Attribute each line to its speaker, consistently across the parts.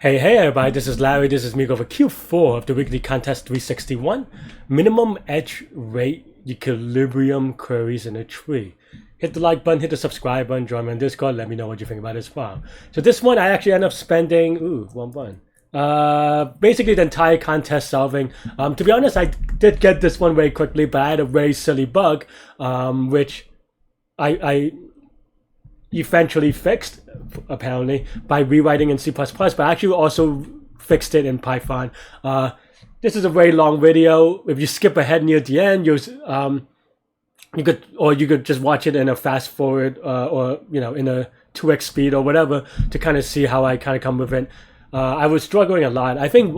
Speaker 1: Hey everybody, this is Larry. This is me over Q4 of the weekly contest 361. Minimum edge rate equilibrium queries in a tree. Hit the like button, hit the subscribe button, join me on Discord, let me know what you think about this file. So this one I actually end up spending, one button. Basically the entire contest solving. To be honest, I did get this one very quickly, but I had a very silly bug, which I eventually fixed, apparently, by rewriting in C++, but I actually also fixed it in Python. This is a very long video. If you skip ahead near the end, you could just watch it in a fast forward, or in a 2x speed or whatever, to kind of see how I kind of come with it. I was struggling a lot. I think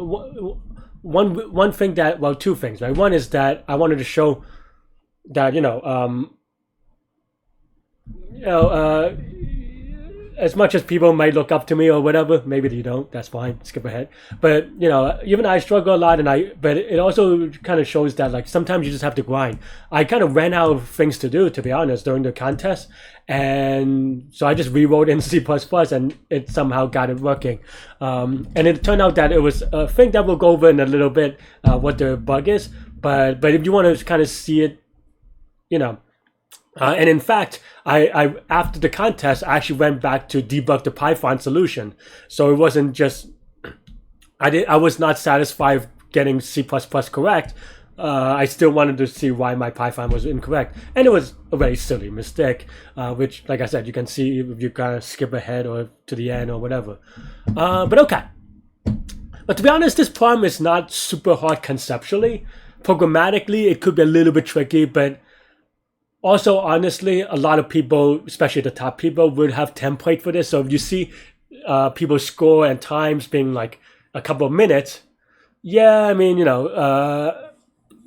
Speaker 1: one thing that, well, two things, right? One is that I wanted to show that as much as people might look up to me or whatever, maybe they don't. That's fine. Skip ahead. But even I struggle a lot, but it also kind of shows that like sometimes you just have to grind. I kind of ran out of things to do, to be honest, during the contest, and so I just rewrote in C++ and it somehow got it working. And it turned out that it was a thing that we'll go over in a little bit, what the bug is. But if you want to kind of see it, and in fact, I after the contest, I actually went back to debug the Python solution. So it wasn't just I was not satisfied getting C++ correct. I still wanted to see why my Python was incorrect, and it was a very silly mistake, which, like I said, you can see if you kind of skip ahead or to the end or whatever. But okay. But to be honest, this problem is not super hard conceptually. Programmatically, it could be a little bit tricky, but also, honestly, a lot of people, especially the top people, would have template for this. So if you see people's score and times being like a couple of minutes, yeah, I mean,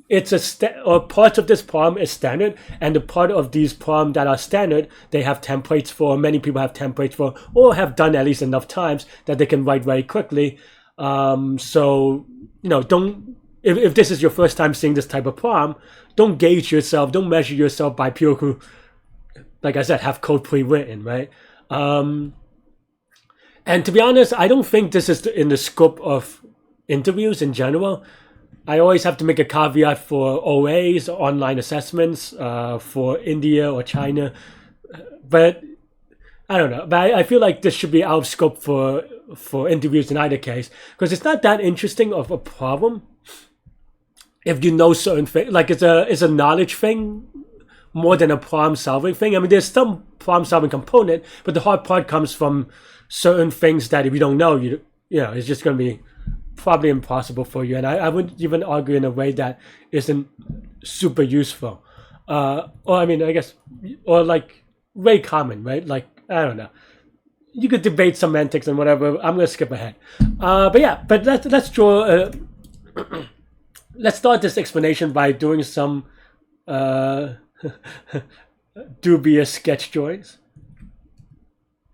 Speaker 1: it's or parts of this problem is standard, and the part of these problems that are standard, they have templates for. Many people have templates for, or have done at least enough times that they can write very quickly. So don't. If this is your first time seeing this type of problem, don't gauge yourself, don't measure yourself by people who, like I said, have code pre-written, right? And to be honest, I don't think this is in the scope of interviews in general. I always have to make a caveat for OAs, online assessments, for India or China. But I don't know. But I feel like this should be out of scope for interviews in either case, because it's not that interesting of a problem. If you know certain things, like it's a knowledge thing more than a problem solving thing. I mean, there's some problem solving component, but the hard part comes from certain things that if you don't know, it's just going to be probably impossible for you. And I wouldn't even argue in a way that isn't super useful. Or I mean, I guess, or like very common, right? Like, I don't know. You could debate semantics and whatever. I'm going to skip ahead. But yeah, but let's draw. Let's start this explanation by doing some dubious sketch drawings.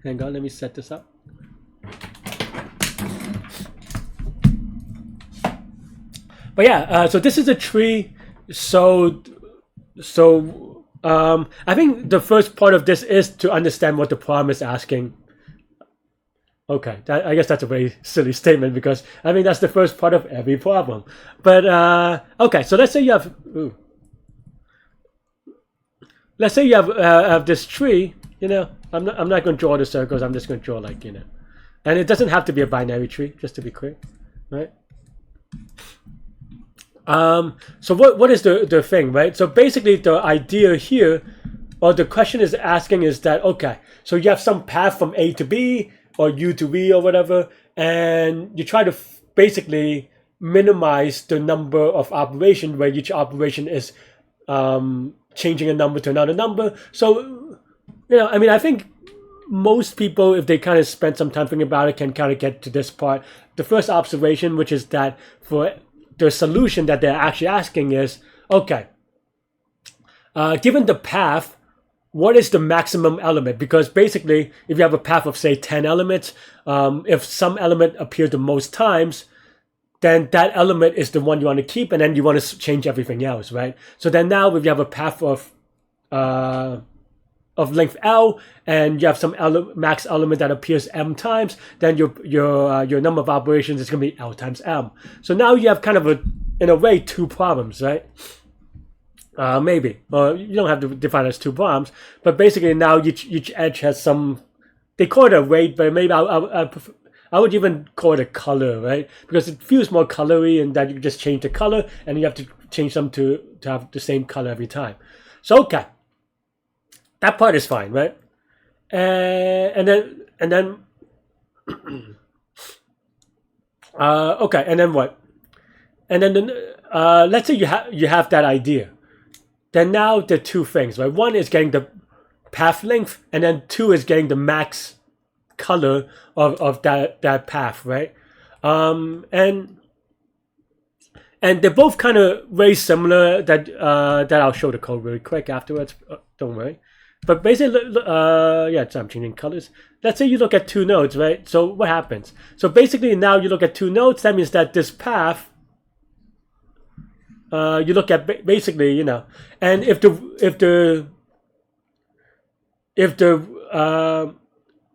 Speaker 1: Hang on, let me set this up. But yeah, so this is a tree. So I think the first part of this is to understand what the problem is asking. Okay, I guess that's a very silly statement, because I mean that's the first part of every problem. But okay, so let's say you have this tree. I'm not going to draw the circles. I'm just going to draw and it doesn't have to be a binary tree, just to be clear, right? So what is the thing, right? So basically the idea here, or the question is asking, is that okay? So you have some path from A to B, or U to V or whatever, and you try to basically minimize the number of operations where each operation is changing a number to another number. So, I mean, I think most people, if they kind of spend some time thinking about it, can kind of get to this part. The first observation, which is that for the solution that they're actually asking is, okay, given the path, what is the maximum element? Because basically, if you have a path of, say, 10 elements, if some element appears the most times, then that element is the one you want to keep, and then you want to change everything else, right? So then now if you have a path of of length L, and you have some max element that appears M times, then your number of operations is going to be L times M. So now you have kind of in a way, two problems, right? Maybe. You don't have to define it as two problems, but basically now each edge has some, they call it a weight, but maybe I would even call it a color, right? Because it feels more colory, and that you just change the color, and you have to change them to have the same color every time. So okay, that part is fine, right? And then okay, and then what? And then let's say you have that idea. Then now there are two things, right? One is getting the path length, and then two is getting the max color of that path, right? And they're both kind of very similar. That I'll show the code really quick afterwards. Don't worry. But basically, yeah, so I'm changing colors. Let's say you look at two nodes, right? So what happens? So basically now you look at two nodes. That means that this path, you look at basically, you know, and if the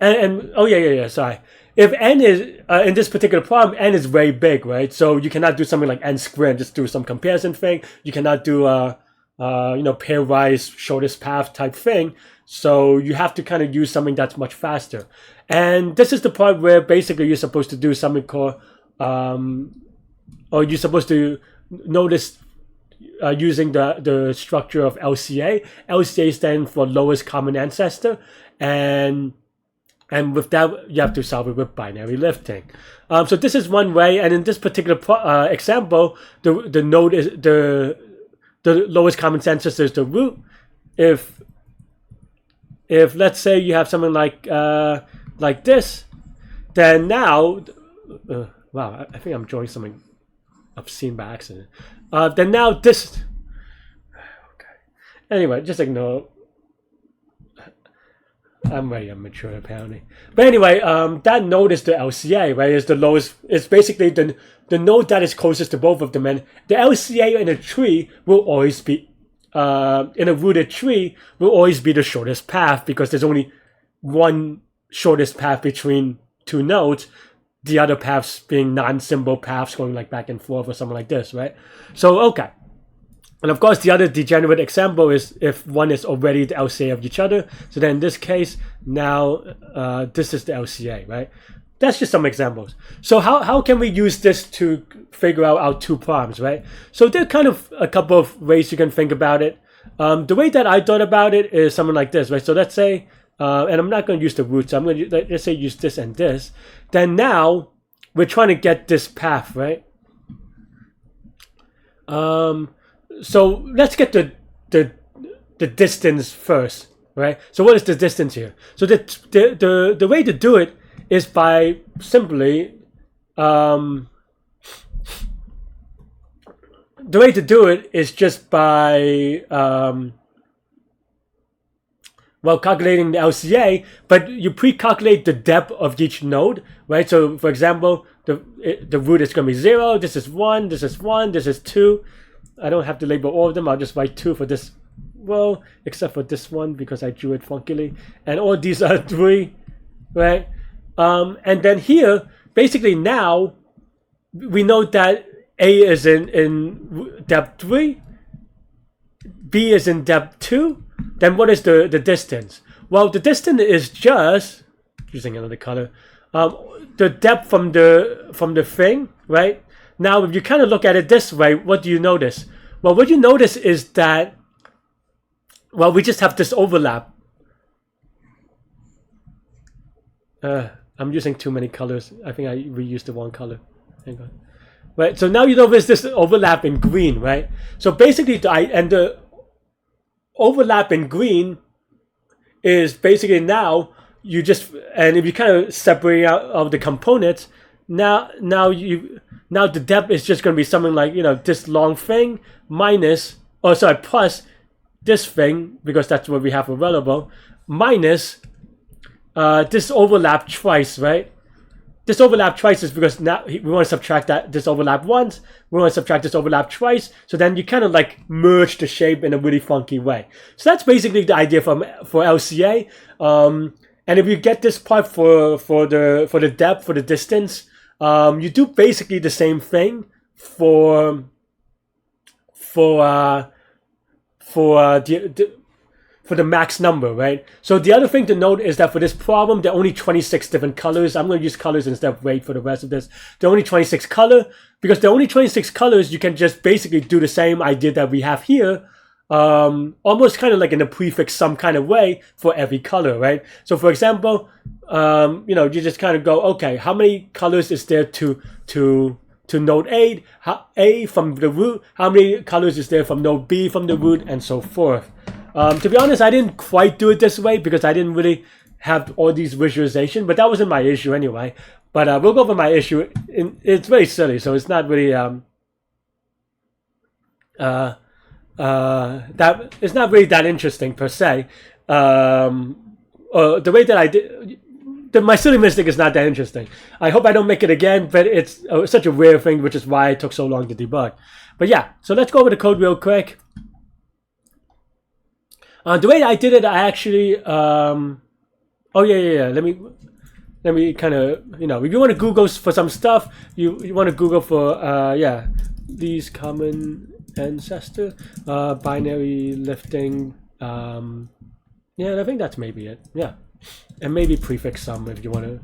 Speaker 1: oh yeah, sorry. If n is in this particular problem, n is very big, right? So you cannot do something like n squared and just do some comparison thing. You cannot do you know, pairwise shortest path type thing. So you have to kind of use something that's much faster. And this is the part where basically you're supposed to do something called or you're supposed to notice using the structure of LCA. LCA stands for lowest common ancestor, and with that you have to solve it with binary lifting. So this is one way, and in this particular example, the node is the lowest common ancestor is the root. If let's say you have something like this, then now wow, I think I'm drawing something obscene by accident. Then now this, okay. Anyway, just ignore. I'm very immature apparently. But anyway, that node is the LCA, right? Is the lowest. It's basically the node that is closest to both of them, and the LCA in a tree will always be in a rooted tree will always be the shortest path, because there's only one shortest path between two nodes. The other paths being non-symbol paths going like back and forth or something like this, right? So, okay. And of course, the other degenerate example is if one is already the LCA of each other. So then in this case, now this is the LCA, right? That's just some examples. So how can we use this to figure out our two problems, right? So there are kind of a couple of ways you can think about it. The way that I thought about it is something like this, right? So let's say, and I'm not going to use the roots. I'm going to, let's say, use this and this. Then now we're trying to get this path, right? So let's get the distance first, right? So what is the distance here? So the way to do it is by simply the way to do it is just by well, calculating the LCA, but you pre-calculate the depth of each node, right? So, for example, the root is going to be 0, this is 1, this is 1, this is 2. I don't have to label all of them, I'll just write 2 for this row, except for this one because I drew it funkily. And all these are 3, right? And then here, basically now, we know that A is in depth 3, B is in depth 2, then what is the distance? Well, the distance is just, using another color, the depth from the thing, right? Now, if you kind of look at it this way, what do you notice? Well, what you notice is that, well, we just have this overlap. I'm using too many colors. I think I reused the wrong color. Hang on. Right, so now you notice this overlap in green, right? So basically, the overlap in green is basically now you just, and if you kind of separate out of the components, now the depth is just going to be something like, you know, this long thing minus, or sorry, plus this thing, because that's what we have available, minus this overlap twice, right? this overlap twice is because now we want to subtract this overlap once, we want to subtract this overlap twice, so then you kind of like merge the shape in a really funky way. So that's basically the idea for LCA. And if you get this part for the depth, for the distance, you do basically the same thing for the max number, right? So the other thing to note is that for this problem, there are only 26 different colors. I'm going to use colors instead of weight for the rest of this. There are only 26 color. Because there are only 26 colors, you can just basically do the same idea that we have here, almost kind of like in a prefix sum kind of way for every color, right? So for example, you just kind of go, okay, how many colors is there to node A from the root? How many colors is there from node B from the root, and so forth? To be honest, I didn't quite do it this way because I didn't really have all these visualizations, but that wasn't my issue anyway. But we'll go over my issue. It's very silly, so it's not really it's not really that interesting per se. The way that I did. My silly mistake is not that interesting. I hope I don't make it again, but it's such a weird thing, which is why it took so long to debug. But yeah, so let's go over the code real quick. The way I did it, I actually, oh yeah. Let me kind of, if you want to Google for some stuff, you want to Google for, these common ancestor, binary lifting, I think that's maybe it, yeah. And maybe prefix sum if you want to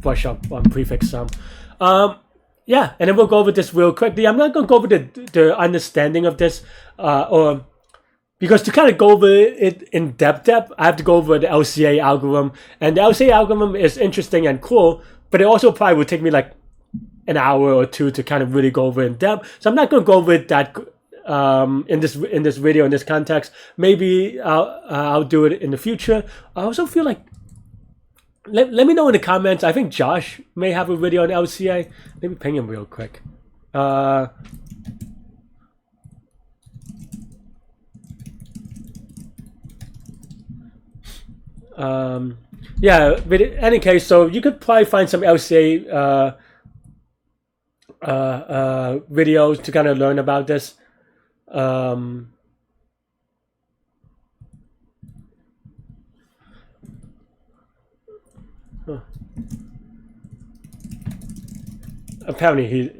Speaker 1: brush up on prefix sum. And then we'll go over this real quickly. I'm not going to go over the understanding of this, because to kind of go over it in depth, I have to go over the LCA algorithm. And the LCA algorithm is interesting and cool, but it also probably would take me like an hour or two to kind of really go over in depth. So I'm not going to go over it that in this video, in this context. Maybe I'll do it in the future. I also feel like, let me know in the comments. I think Josh may have a video on LCA. Let me ping him real quick. But in any case, so you could probably find some LCA videos to kind of learn about this. Apparently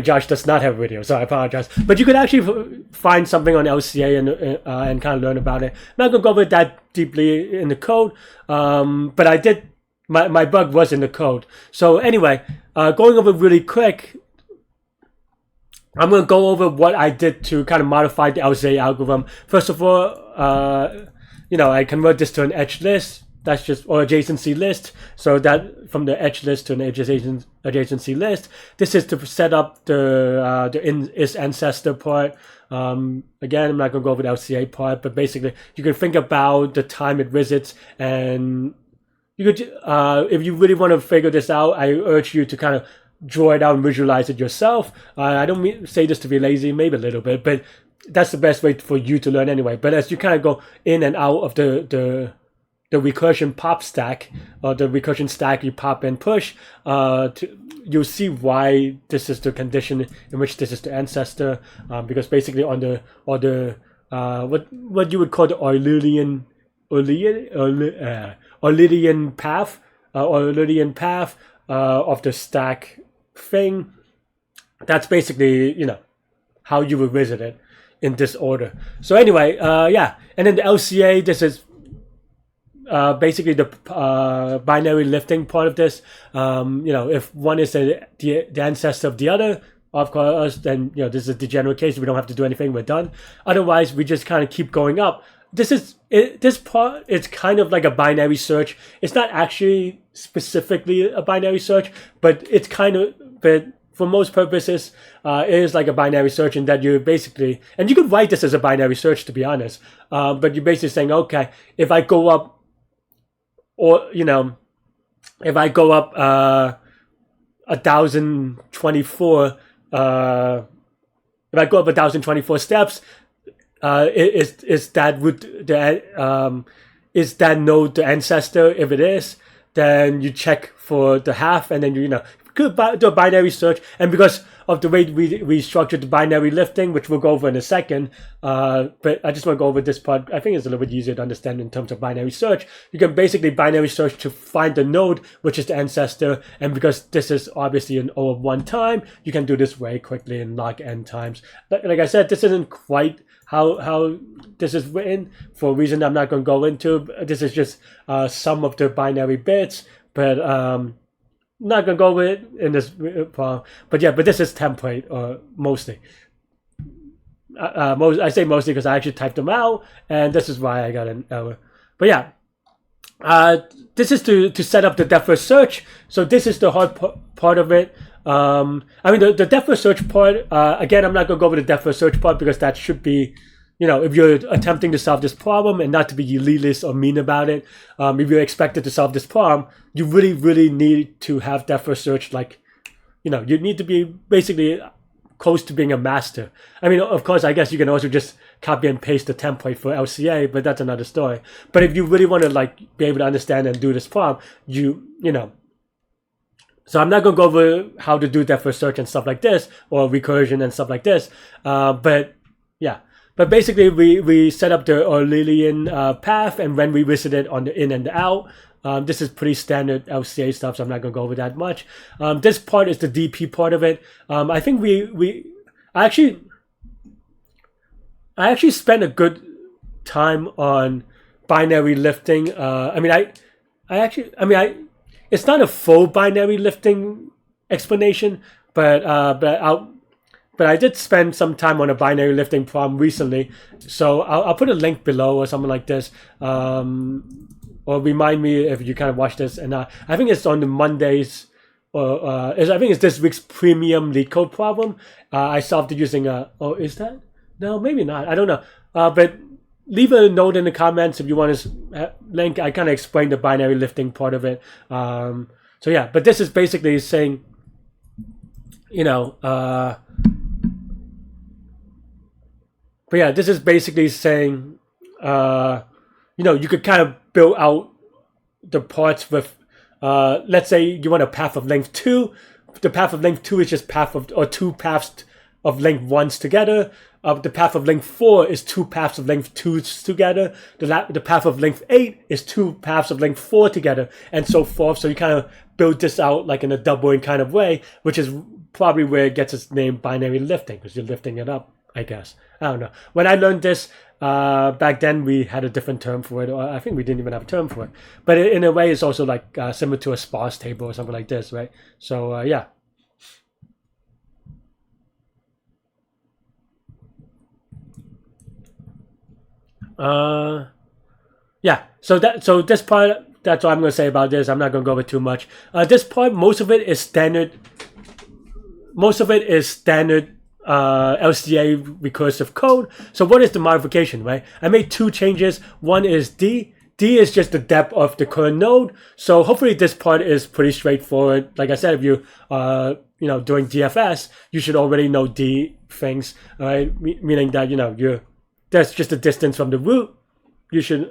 Speaker 1: Josh does not have a video, so I apologize. But you could actually find something on LCA and kind of learn about it. I'm not going to go over it that deeply in the code, but I did, my bug was in the code. So anyway, going over really quick, I'm going to go over what I did to kind of modify the LCA algorithm. First of all, I convert this to an edge list. That's just, or adjacency list. So that from the edge list to an adjacency list. This is to set up the is ancestor part. Again, I'm not going to go over the LCA part, but basically you can think about the time it visits, and you could, if you really want to figure this out, I urge you to kind of draw it out and visualize it yourself. I don't say this to be lazy, maybe a little bit, but that's the best way for you to learn anyway. But as you kind of go in and out of the recursion pop stack, or the recursion stack you pop and push, you'll see why this is the condition in which this is the ancestor, because basically on the what you would call the Euclidean path of the stack thing, that's basically how you would visit it in this order. So anyway, and then the LCA, this is basically the binary lifting part of this. If one is the ancestor of the other, of course, then this is a degenerate case. We don't have to do anything. We're done. Otherwise, we just kind of keep going up. This part, it's kind of like a binary search. It's not actually specifically a binary search, but it's kind of, but for most purposes, it is like a binary search in that you basically, and you could write this as a binary search, to be honest, but you're basically saying, okay, if I go up, or, if I go up 1,024, if I go up 1,024 steps, is that node the ancestor? If it is, then you check for the half, and then you could do a binary search. And because of the way we structured the binary lifting, which we'll go over in a second, but I just want to go over this part. I think it's a little bit easier to understand in terms of binary search. You can basically binary search to find the node, which is the ancestor, and because this is obviously an O of 1 time, you can do this very quickly in log n times. Like I said, this isn't quite how this is written for a reason I'm not going to go into. This is just some of the binary bits, but not going to go with it in this problem. But yeah, but this is template mostly. I say mostly because I actually typed them out, and this is why I got an error. But yeah, this is to set up the depth first search. So this is the hard part of it. I mean, the depth first search part, again, I'm not going to go over the depth first search part because that should be, if you're attempting to solve this problem, and not to be elitist or mean about it, if you're expected to solve this problem, you really, really need to have depth first search. Like, you need to be basically close to being a master. I mean, of course, I guess you can also just copy and paste the template for LCA, but that's another story. But if you really want to be able to understand and do this problem, so I'm not going to go over how to do depth first search and stuff like this, or recursion and stuff like this. But yeah. But basically, we set up the Eulerian path, and when we visit it on the in and the out. This is pretty standard LCA stuff, so I'm not going to go over that much. This part is the DP part of it. I think I actually spent a good time on binary lifting. It's not a full binary lifting explanation, but I did spend some time on a binary lifting problem recently. So I'll put a link below or something like this. Or remind me if you kind of watch this. And I think it's on the Mondays. I think it's this week's premium Leetcode problem. I solved it using is that? No, maybe not. I don't know. But leave a note in the comments if you want to link. I kind of explained the binary lifting part of it. So yeah, but this is basically saying, but yeah, this is basically saying, you could kind of build out the parts with, let's say you want a path of length 2. The path of length 2 is just two paths of length 1s together. The path of length 4 is 2 paths of length 2s together. The path of length 8 is 2 paths of length 4 together, and so forth. So you kind of build this out like in a doubling kind of way, which is probably where it gets its name binary lifting, because you're lifting it up, I guess. I don't know. When I learned this, back then we had a different term for it, or I think we didn't even have a term for it. But in a way, it's also like similar to a sparse table or something like this, right? So yeah. Yeah. So this part, that's all I'm going to say about this. I'm not going to go over too much. This part, most of it is standard. LCA recursive code. So what is the modification, right? I made 2 changes. One is D. D is just the depth of the current node. So hopefully this part is pretty straightforward. Like I said, if you doing DFS, you should already know D things, right? Meaning that that's just the distance from the root. You should,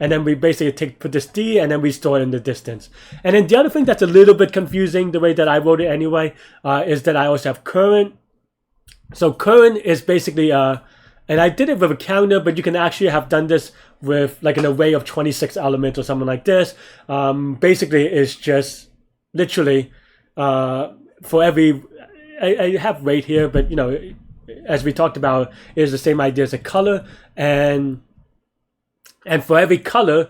Speaker 1: and then we basically put this D, and then we store it in the distance. And then the other thing that's a little bit confusing, the way that I wrote it anyway, is that I also have current. So current is basically, and I did it with a counter, but you can actually have done this with like an array of 26 elements or something like this. Basically, it's just literally for every, I have rate here, but as we talked about, is the same idea as a color, and for every color,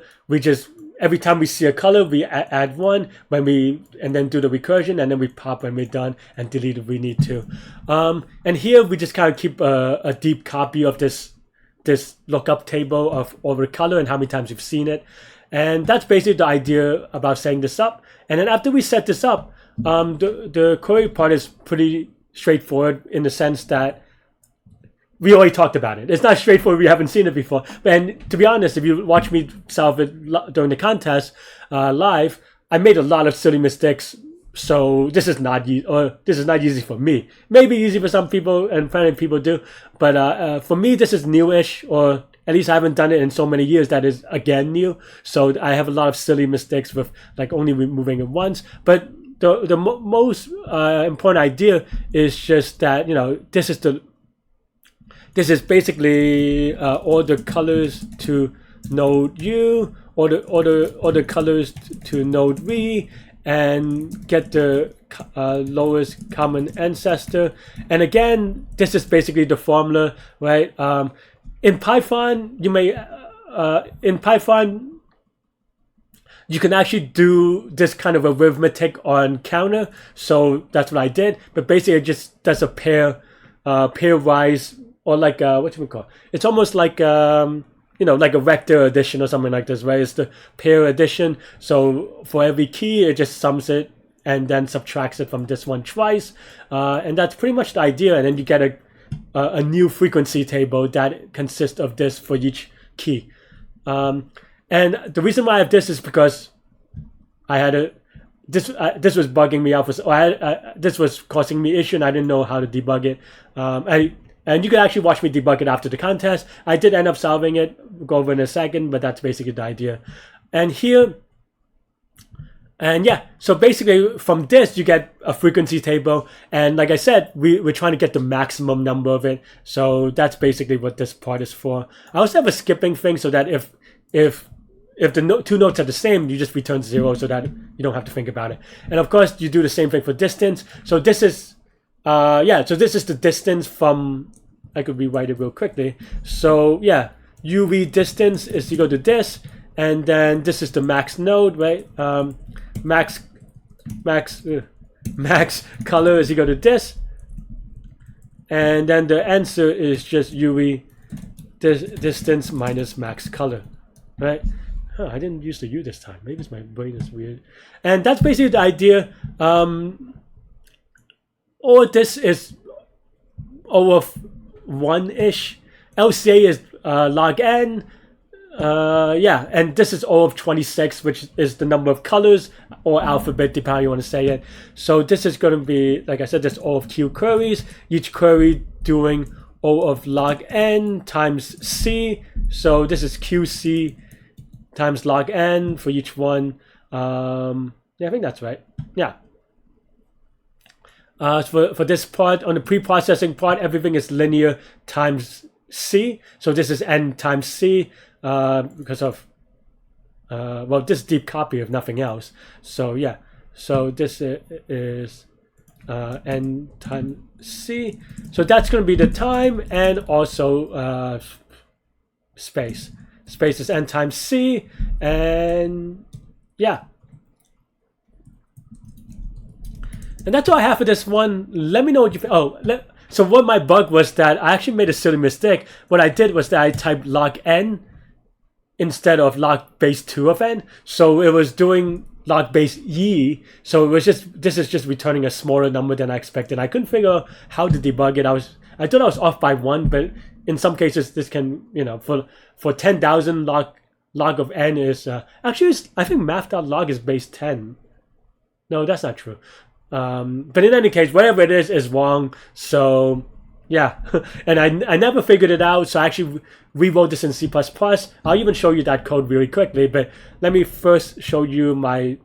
Speaker 1: every time we see a color, we add 1 and then do the recursion, and then we pop when we're done and delete if we need to. And here we just kind of keep a deep copy of this lookup table of over color and how many times you've seen it. And that's basically the idea about setting this up. And then after we set this up, the query part is pretty straightforward in the sense that we already talked about it. It's not straightforward. We haven't seen it before. And to be honest, if you watch me solve it during the contest live, I made a lot of silly mistakes. So this is not easy for me. Maybe easy for some people, and plenty of people do. But for me, this is newish, at least I haven't done it in so many years that is again new. So I have a lot of silly mistakes with like only removing it once. But the most important idea is just that, you know, this is basically all the colors to node U, all the colors to node V, and get the lowest common ancestor. And again, this is basically the formula, right? In Python, you can actually do this kind of arithmetic on counter. So that's what I did. But basically, it just does a pairwise, or like what do we call it? It's almost like you know, like a vector addition or something like this, right? It's the pair addition. So for every key, it just sums it and then subtracts it from this one twice. And that's pretty much the idea. And then you get a new frequency table that consists of this for each key. And the reason why I have this is because I had this was bugging me out. This was causing me issue, and I didn't know how to debug it. And you can actually watch me debug it after the contest. I did end up solving it. We'll go over in a second, but that's basically the idea. And here, and yeah, so basically from this, you get a frequency table. And like I said, we're trying to get the maximum number of it. So that's basically what this part is for. I also have a skipping thing so that if the two notes are the same, you just return 0 so that you don't have to think about it. And of course, you do the same thing for distance. So this is so this is the distance from, I could rewrite it real quickly. So yeah, UV distance is equal to this, and then this is the max node, right? Max color is equal to this, and then the answer is just UV distance minus max color, right? I didn't use the U this time. Maybe it's my brain is weird. And that's basically the idea. Or this is O of 1-ish. LCA is log n. Yeah, and this is O of 26, which is the number of colors or alphabet, depending how you want to say it. So this is going to be, like I said, this O of Q queries. Each query doing O of log n times C. So this is QC times log n for each one. Yeah, I think that's right. Yeah. For this part, on the pre-processing part, everything is linear times C. So this is n times C because of, well, this deep copy of nothing else. So yeah, so this is n times C. So that's going to be the time, and also space. Space is n times C, and yeah. And that's all I have for this one. Let me know what you think. So what my bug was that I actually made a silly mistake. What I did was that I typed log n instead of log base 2 of n. So it was doing log base e. So it was this is just returning a smaller number than I expected. I couldn't figure out how to debug it. I thought I was off by 1, but in some cases this can, you know, for 10,000 log of n is actually I think math.log is base 10. No, that's not true. But in any case, whatever it is wrong. So yeah, and I never figured it out. So I actually rewrote this in C++. I'll even show you that code really quickly. But let me first show you my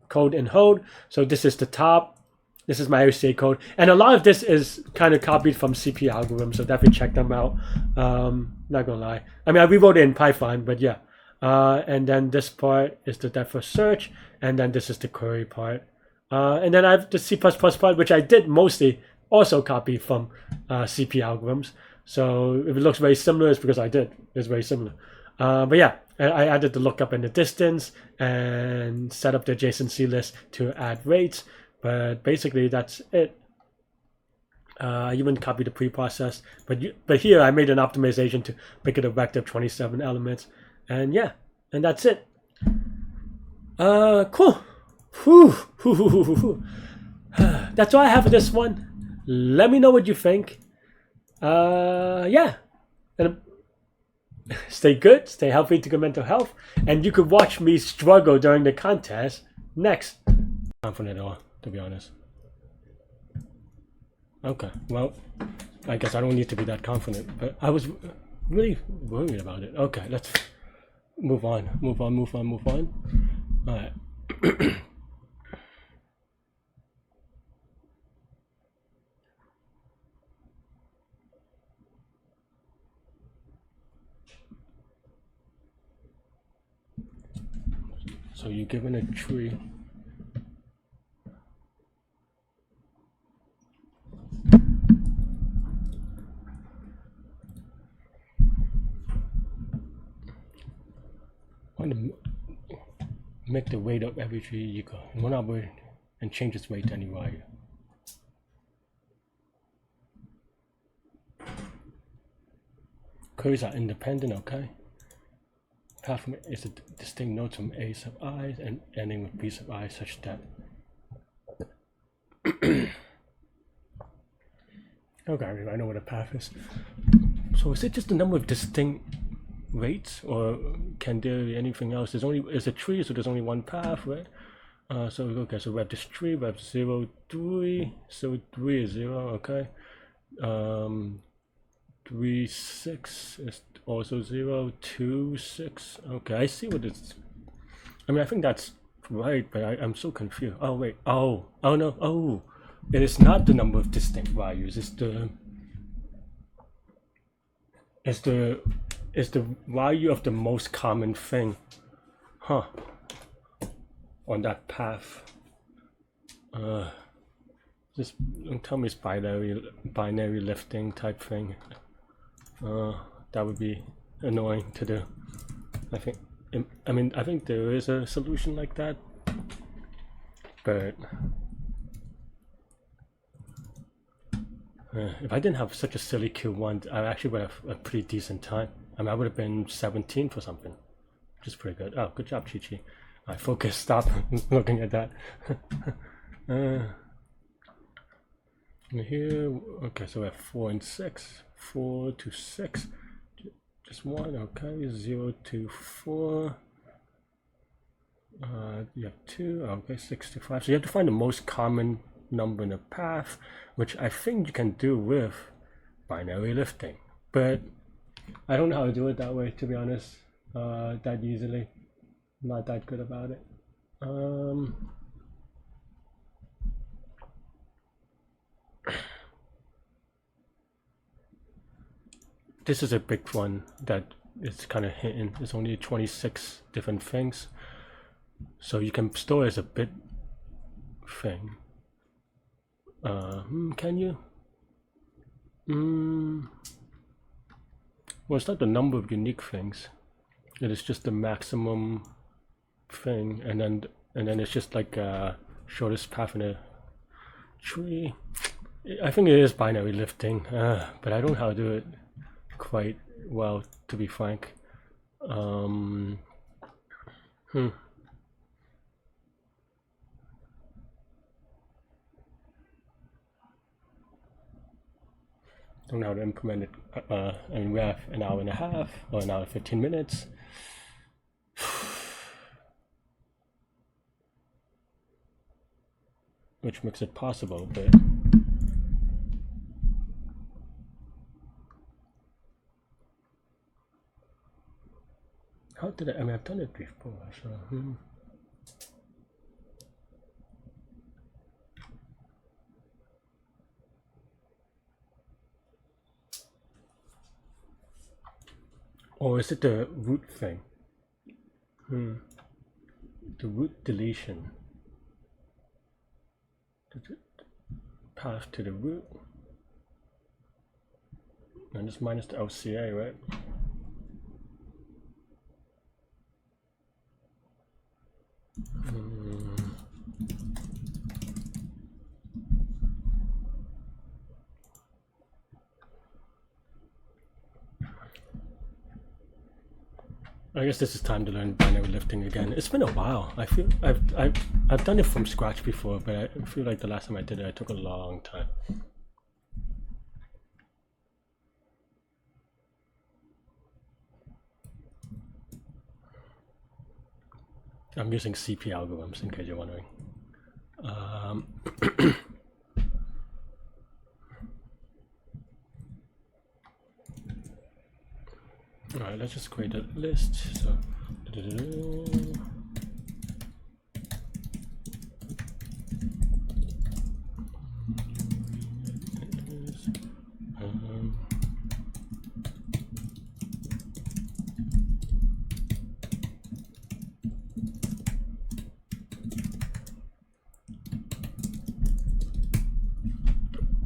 Speaker 1: code in Hode. So this is the top. This is my LCA code, and a lot of this is kind of copied from CP algorithms. So definitely check them out. Not gonna lie. I mean, I rewrote it in Python, but yeah. And then this part is the depth first search, and then this is the query part. And then I have the C++ part, which I did mostly also copy from CP algorithms. So if it looks very similar, it's because I did. It's very similar. But yeah, I added the lookup and the distance and set up the adjacency list to add rates. But basically, that's it. I even copied the preprocess. But here, I made an optimization to make it a vector of 27 elements. And yeah, and that's it. Cool. That's all I have for this one. Let me know what you think. Yeah. And stay good, stay healthy to good mental health, and you could watch me struggle during the contest next. Confident at all, to be honest. Okay, well, I guess I don't need to be that confident, but I was really worried about it. Okay, let's move on. All right. So you're given a tree. I want to make the weight of every tree equal. One outward and change its weight to any value. Queries are independent, okay? Path from is a distinct node from A sub I and ending with B sub I such that. Okay, I know what a path is. So is it just the number of distinct weights, or can there be anything else? It's a tree, so there's only one path, right? So okay, so we have this tree, we have 0, 3, so 3 is 0, okay. 3, 6 is also 0, 2, 6. Okay, I see what it's. I mean, I think that's right, but I'm so confused. Oh wait, oh no, oh, it is not the number of distinct values. It's the value of the most common thing, huh? On that path. Just don't tell me it's binary lifting type thing. That would be annoying to do. I think there is a solution like that, but if I didn't have such a silly Q1, I actually would have a pretty decent time. I mean, I would have been 17 for something, which is pretty good. Oh, good job, Chi-Chi. I focus, stop looking at that. Here, okay, so we have 4 and 6. 4 to 6. Just one, okay. 0 to 4. You have 2, okay, 6 to 5. So you have to find the most common number in a path, which I think you can do with binary lifting. But I don't know how to do it that way, to be honest, that easily. I'm not that good about it. This is a big one that is kind of hidden. There's only 26 different things. So you can store as a bit thing. Can you? Well, it's not the number of unique things. It is just the maximum thing, and then it's just like shortest path in a tree. I think it is binary lifting, but I don't know how to do it quite well, to be frank. Don't know how to implement it. I mean, we have an hour and a half or an hour and 15 minutes. Which makes it possible, but how did I mean, I've done it before, so or is it the root thing? The root deletion. Path to the root. And just minus the LCA, right? I guess this is time to learn binary lifting again. It's been a while. I feel I've done it from scratch before, but I feel like the last time I did it, it took a long time. I'm using CP algorithms, in case you're wondering. right, let's just create a list. So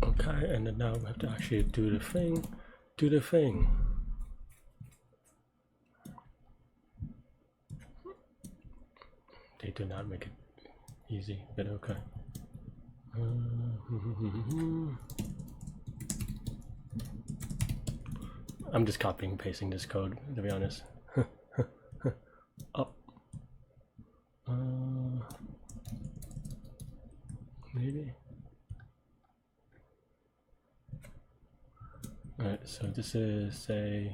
Speaker 1: okay, and then now we have to actually do the thing. They do not make it easy, but okay. I'm just copying and pasting this code, to be honest. Up. Maybe. Alright, so this is a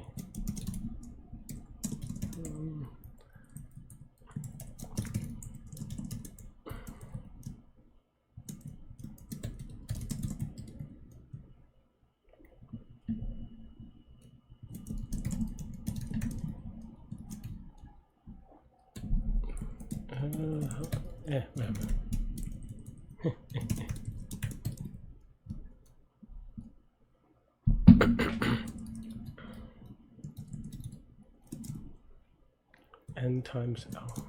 Speaker 1: whatever. N times L.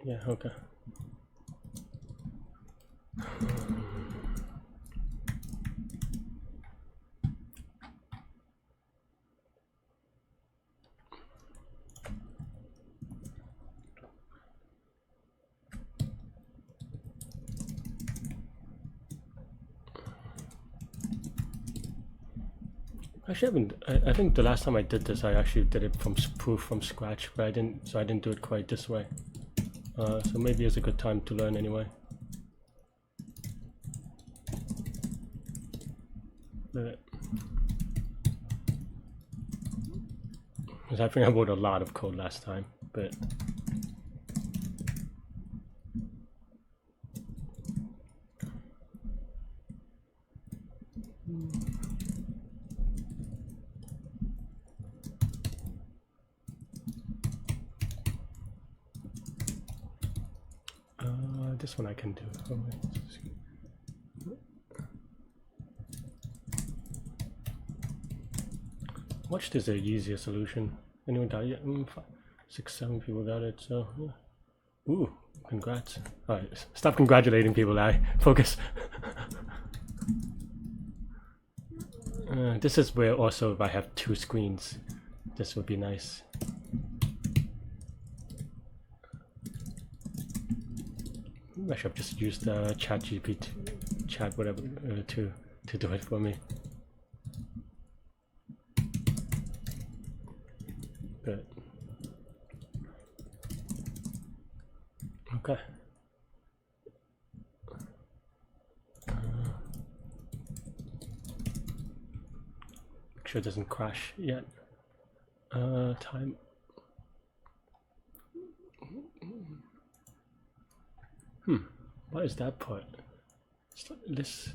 Speaker 1: Yeah, okay. Actually, I think the last time I did this, I actually did it from proof from scratch, but I didn't do it quite this way. So maybe it's a good time to learn anyway. Because I think I wrote a lot of code last time, but this one I can do. Watch this, the easier solution. Anyone got it yet? 6, 7 people got it, so yeah. Ooh, congrats. Alright, stop congratulating people, I focus. This is where also if I have 2 screens, this would be nice. I should have just used chat whatever to do it for me. But okay. Make sure it doesn't crash yet. Time. What is that part? This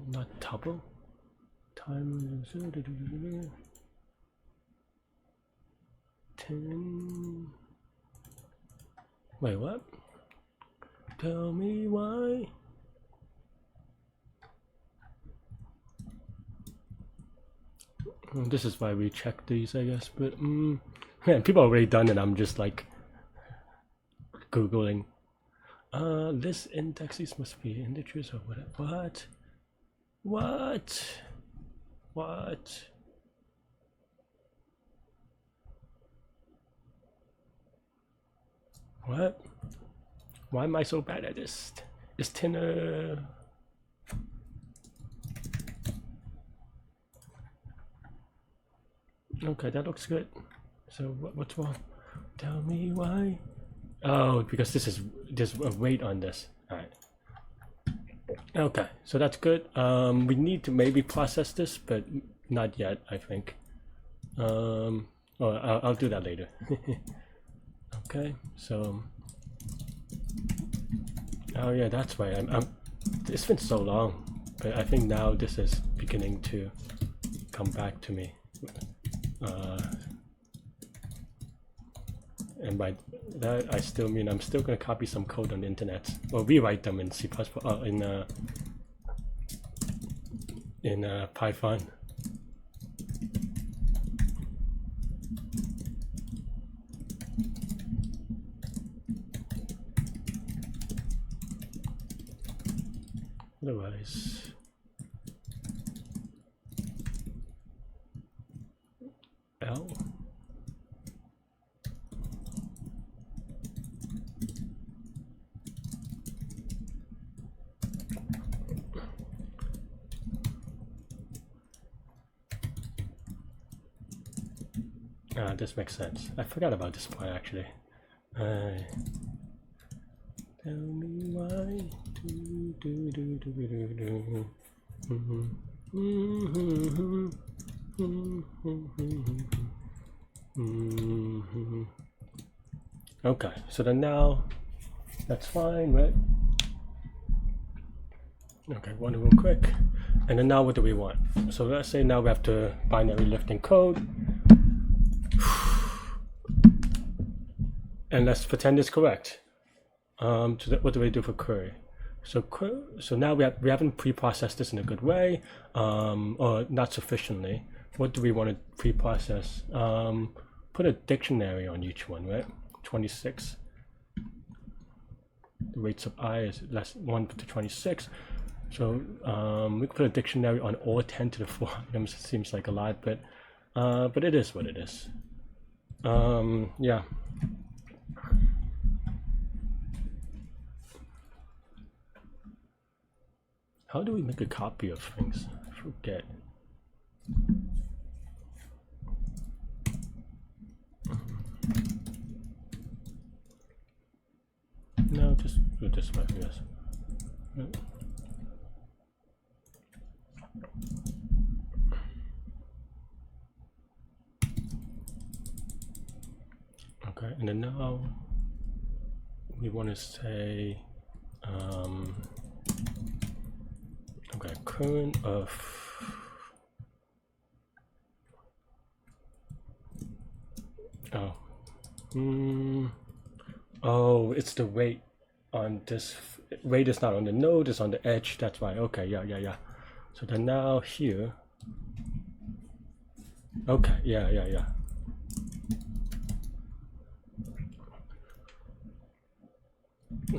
Speaker 1: not double. Time 10. Wait, what? Tell me why. This is why we check these, I guess. But man, people are already done it. I'm just like Googling. List indexes must be integers or whatever. What? What? Why am I so bad at this? Is 10 Okay, that looks good. So what's wrong? Tell me why. Oh, because there's a weight on this. All right. Okay, so that's good. We need to maybe process this, but not yet, I think. I'll do that later. Okay, so oh yeah, that's why It's been so long, but I think now this is beginning to come back to me. And by that I still mean I'm still going to copy some code on the internet, or rewrite them in C++, in Python. Otherwise, L. This makes sense. I forgot about this part actually. Tell me why. Okay, so then now that's fine, right? Okay, one real quick. And then now what do we want? So let's say now we have to binary lifting code. And let's pretend it's correct. So what do we do for query? So now we haven't pre-processed this in a good way, or not sufficiently. What do we want to pre-process? Put a dictionary on each one, right? 26. The weights of I is less 1 to 26. So we could put a dictionary on all 10 to the 4 items. It seems like a lot, but it is what it is. Yeah. How do we make a copy of things? I forget. No, just do it this way, yes. Okay, and then now we want to say okay, current of oh, it's the weight on this. Weight is not on the node, it's on the edge. That's why. Okay, yeah. So then now here. Okay, yeah.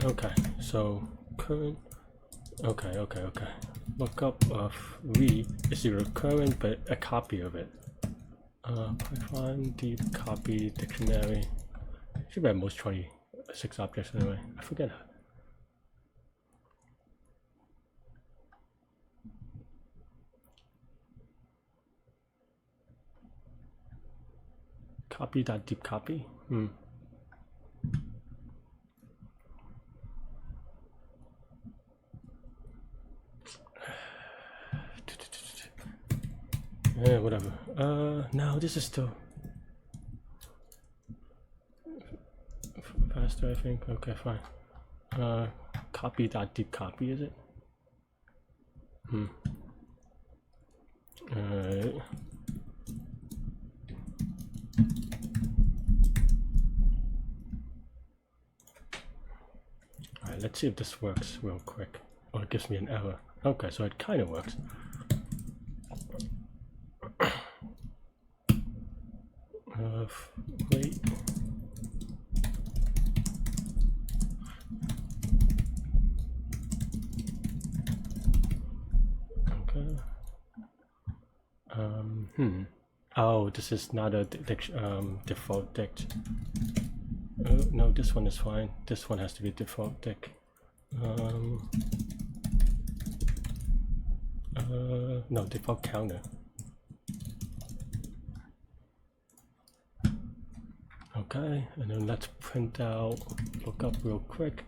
Speaker 1: Okay, so current. Okay. Lookup of v is the current, but a copy of it. Python deep copy dictionary. Should be at most 26 objects anyway. I forget. Copy.deep copy. Yeah, whatever. No, this is still faster, I think. Okay, fine. Copy.deep copy, is it? Alright. Alright, let's see if this works real quick. Or it gives me an error. Okay, so it kind of works. Wait. Okay. Oh, this is not a default dict. No, this one is fine. This one has to be default dict. No, default counter. Okay, and then let's print out lookup real quick.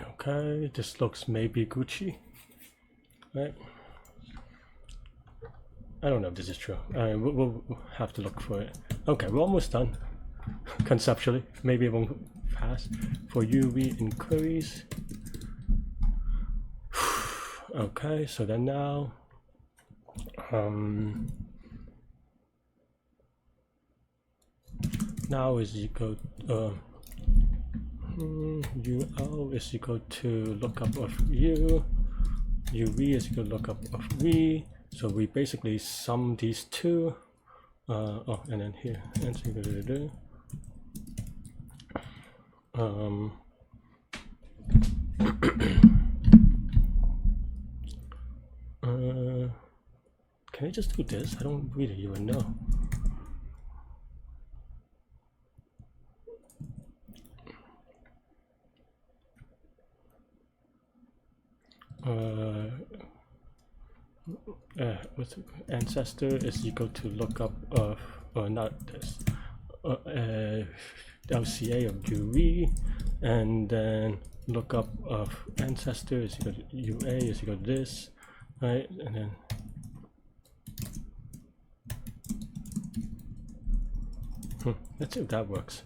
Speaker 1: Okay, this looks maybe Gucci, right? I don't know if this is true. We'll have to look for it. Okay, we're almost done. Conceptually, maybe it won't pass. For UV inquiries, Okay, so then now now is equal ul is equal to lookup of u, uv is equal to lookup of v. So we basically sum these two. Oh, and then here, and so can I just do this? I don't really even know. What's it? Ancestor is equal to lookup of, or not this, LCA of UV, and then lookup of ancestor is equal to UA is equal to this, right? And then let's see if that works.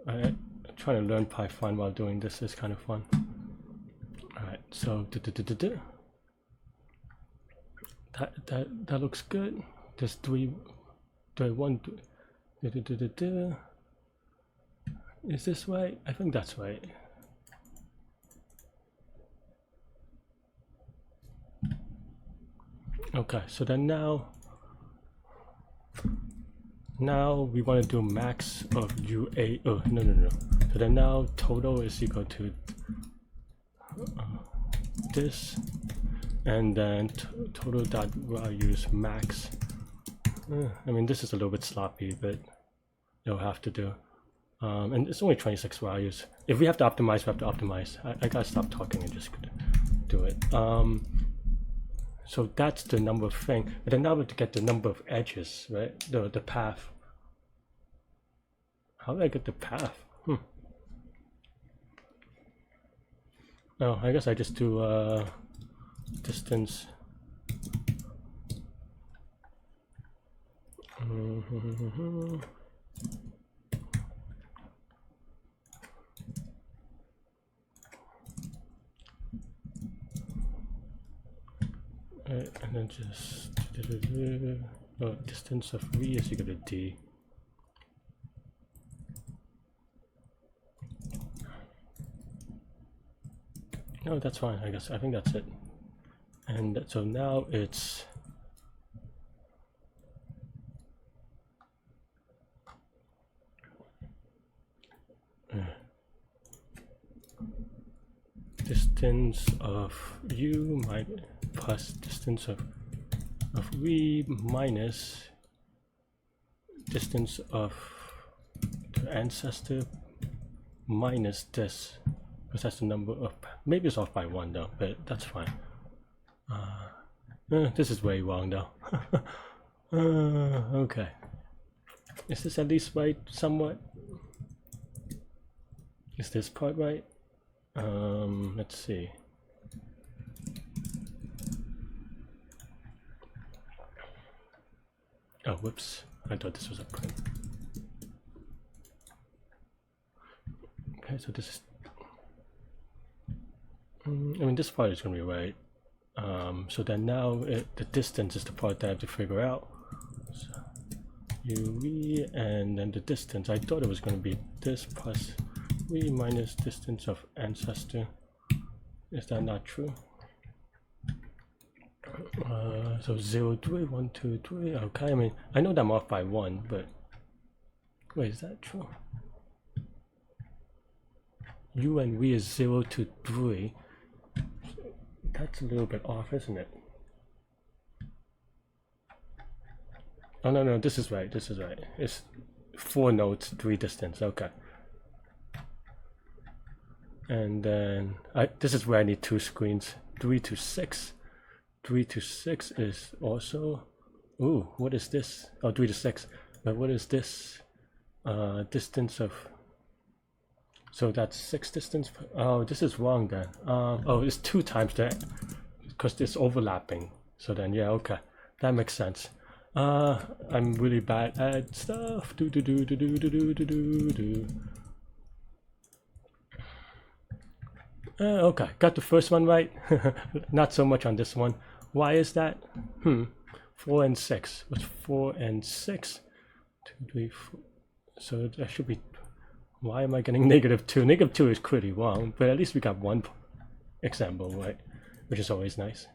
Speaker 1: I'm trying to learn Python while doing this is kind of fun. Alright, so that looks good. Just do I want to is this right? I think that's right. Okay, so then now we want to do max of UA. Oh no. So then now total is equal to this, and then total dot values max. I mean, this is a little bit sloppy, but you'll have to do. And it's only 26 values. If we have to optimize, we have to optimize. I gotta stop talking and just do it. So that's the number of thing. But then now we have to get the number of edges, right? The path. How do I get the path? Oh, I guess I just do distance. And then just distance of v is equal to d. No, that's fine. I guess I think that's it. And so now it's distance of u plus distance of v minus distance of the ancestor minus this, because that's the number of, maybe it's off by 1 though, but that's fine. This is way wrong though. Okay, is this at least right somewhat? Is this part right? Let's see. Oh, whoops. I thought this was a print. Okay, so this is... I mean, this part is going to be right. So then now the distance is the part that I have to figure out. So, UV and then the distance. I thought it was going to be this plus v minus distance of ancestor. Is that not true? So 0, 3, 1, 2, 3. Okay, I mean, I know that I'm off by 1, but wait, is that true? U and v is 0 to 3. That's a little bit off, isn't it? Oh no, this is right. This is right. It's 4 nodes, 3 distance. Okay. And then this is where I need 2 screens. 3 to 6. 3 to 6 is also. Ooh, what is this? Oh, 3 to 6. But what is this? Distance of. So that's 6 distance. Oh, this is wrong then. Oh, it's 2 times that because it's overlapping. So then, yeah, okay, that makes sense. I'm really bad at stuff. Okay, got the first one right. Not so much on this one. Why is that? 4 and 6. What's 4 and 6? 2, 3, 4. So that should be. Why am I getting -2? -2 is pretty wrong, but at least we got one example right, which is always nice.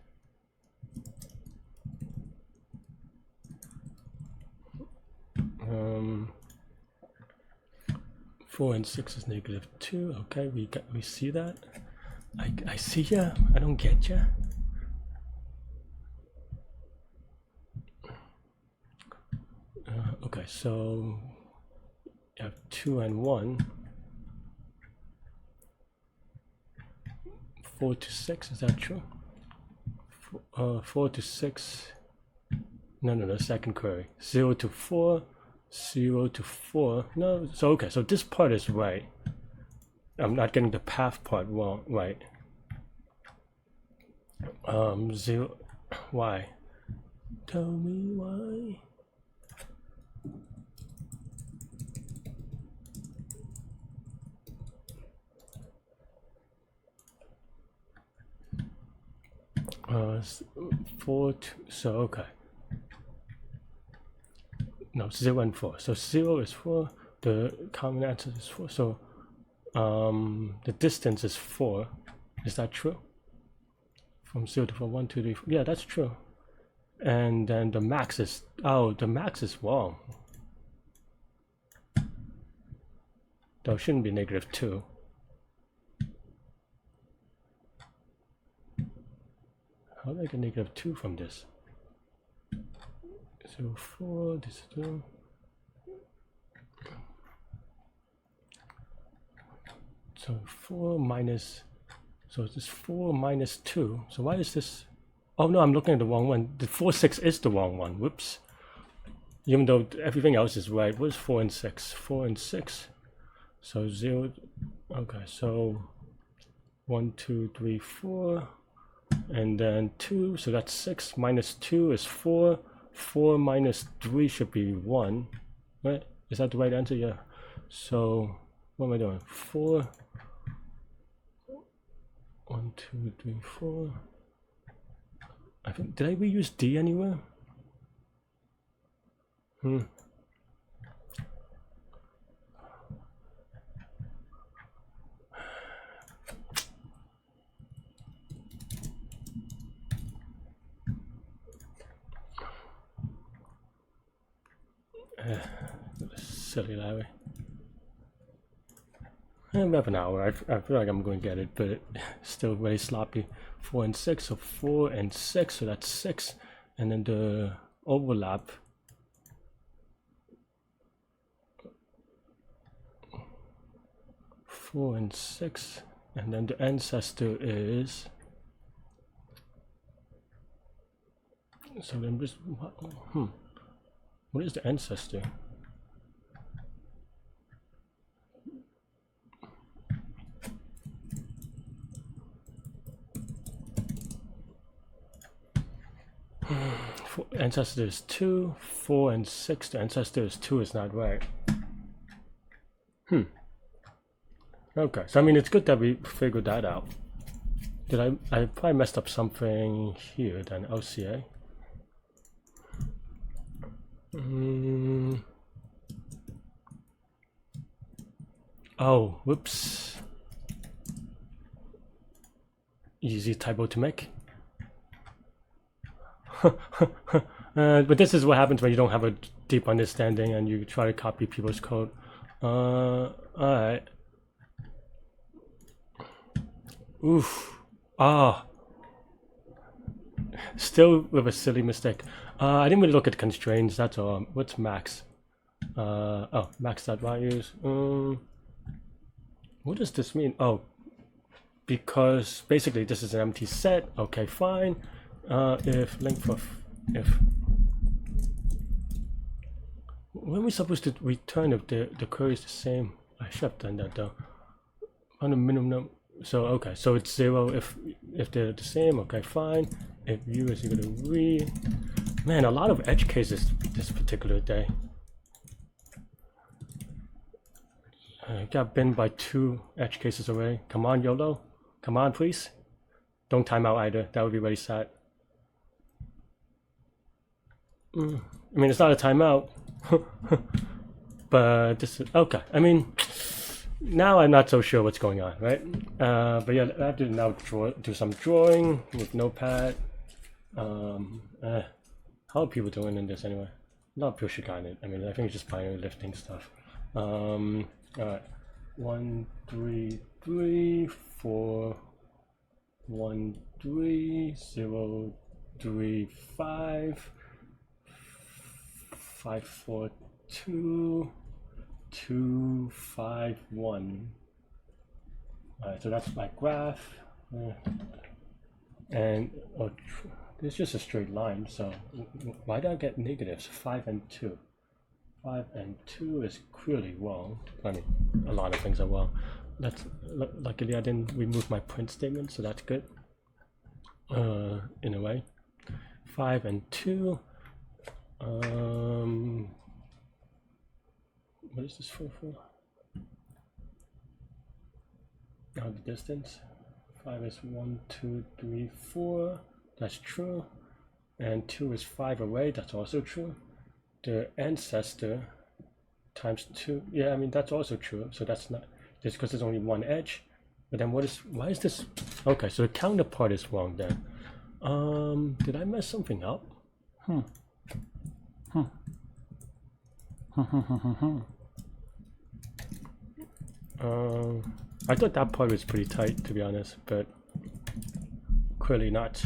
Speaker 1: 4 and 6 is -2. Okay, we see that. I see ya. I don't get ya. Okay, so you have 2 and 1. 4 to 6, is that true? 4 to 6. No, second query. 0 to 4. 0 to 4. No, so okay, so this part is right. I'm not getting the path part wrong, right? 0. Why? Tell me why. Uh, 4 to, so okay. No, 0 and 4. So 0 is 4. The common answer is 4. So the distance is 4. Is that true? From 0 to 4, 1, 2, 3, 4. Yeah, that's true. And then the max is, oh, the max is wrong. Though it shouldn't be -2. How do I get -2 from this? So 4, this is 2. So 4 minus, so it's 4 minus 2. So why is this? Oh no, I'm looking at the wrong one. The 4, 6 is the wrong one. Whoops. Even though everything else is right. What is 4 and 6? 4 and 6. So 0. Okay, so 1, 2, 3, 4. And then 2, so that's 6 minus 2 is 4. 4 minus 3 should be 1. Right? Is that the right answer? Yeah. So what am I doing? 4. 1, 2, 3, 4. I think, did I reuse D anywhere? Silly Larry. We have an hour. I feel like I'm going to get it, but still very sloppy. 4 and 6, so 4 and 6, so that's 6. And then the overlap. Four and 6, and then the ancestor is. So then this. What is the ancestor? Ancestor is 2, 4 and 6. The ancestor is 2 is not right. Okay, so I mean it's good that we figured that out. Did I probably messed up something here then LCA. Oh, whoops. Easy typo to make. But this is what happens when you don't have a deep understanding and you try to copy people's code. Alright. Oof. Still with a silly mistake. I didn't really look at constraints, that's all. What's max? Oh, max.values. What does this mean? Oh, because basically this is an empty set. Okay, fine. If length of, if. When are we supposed to return if the query is the same? I should have done that though. On the minimum. So okay, so it's 0 if they're the same. Okay, fine. If u is equal to re. Man, a lot of edge cases this particular day. I got binned by 2 edge cases already. Come on, YOLO. Come on, please. Don't time out either. That would be very sad. I mean, it's not a timeout. But this is okay. I mean, now I'm not so sure what's going on, right? But yeah, I have to now do some drawing with Notepad. How are people doing in this anyway? Not people should got it. I mean, I think it's just binary lifting stuff. All right. 1 3 3 4 1 3 0 3 5 5 4 2 2 5 1. All right, so that's my graph, and it's just a straight line. So why did I get negatives? 5 and 2. 5 and 2 is clearly wrong. I mean, a lot of things are wrong. That's luckily I didn't remove my print statement, so that's good. In a way, 5 and 2. What is this for? Now the distance. 5 is 1 2 3 4. That's true. And 2 is 5 away. That's also true. The ancestor times 2. Yeah, I mean that's also true. So that's not just because there's only one edge. But then why is this? Okay, so the counterpart is wrong then. Did I mess something up? I thought that part was pretty tight, to be honest, but clearly not.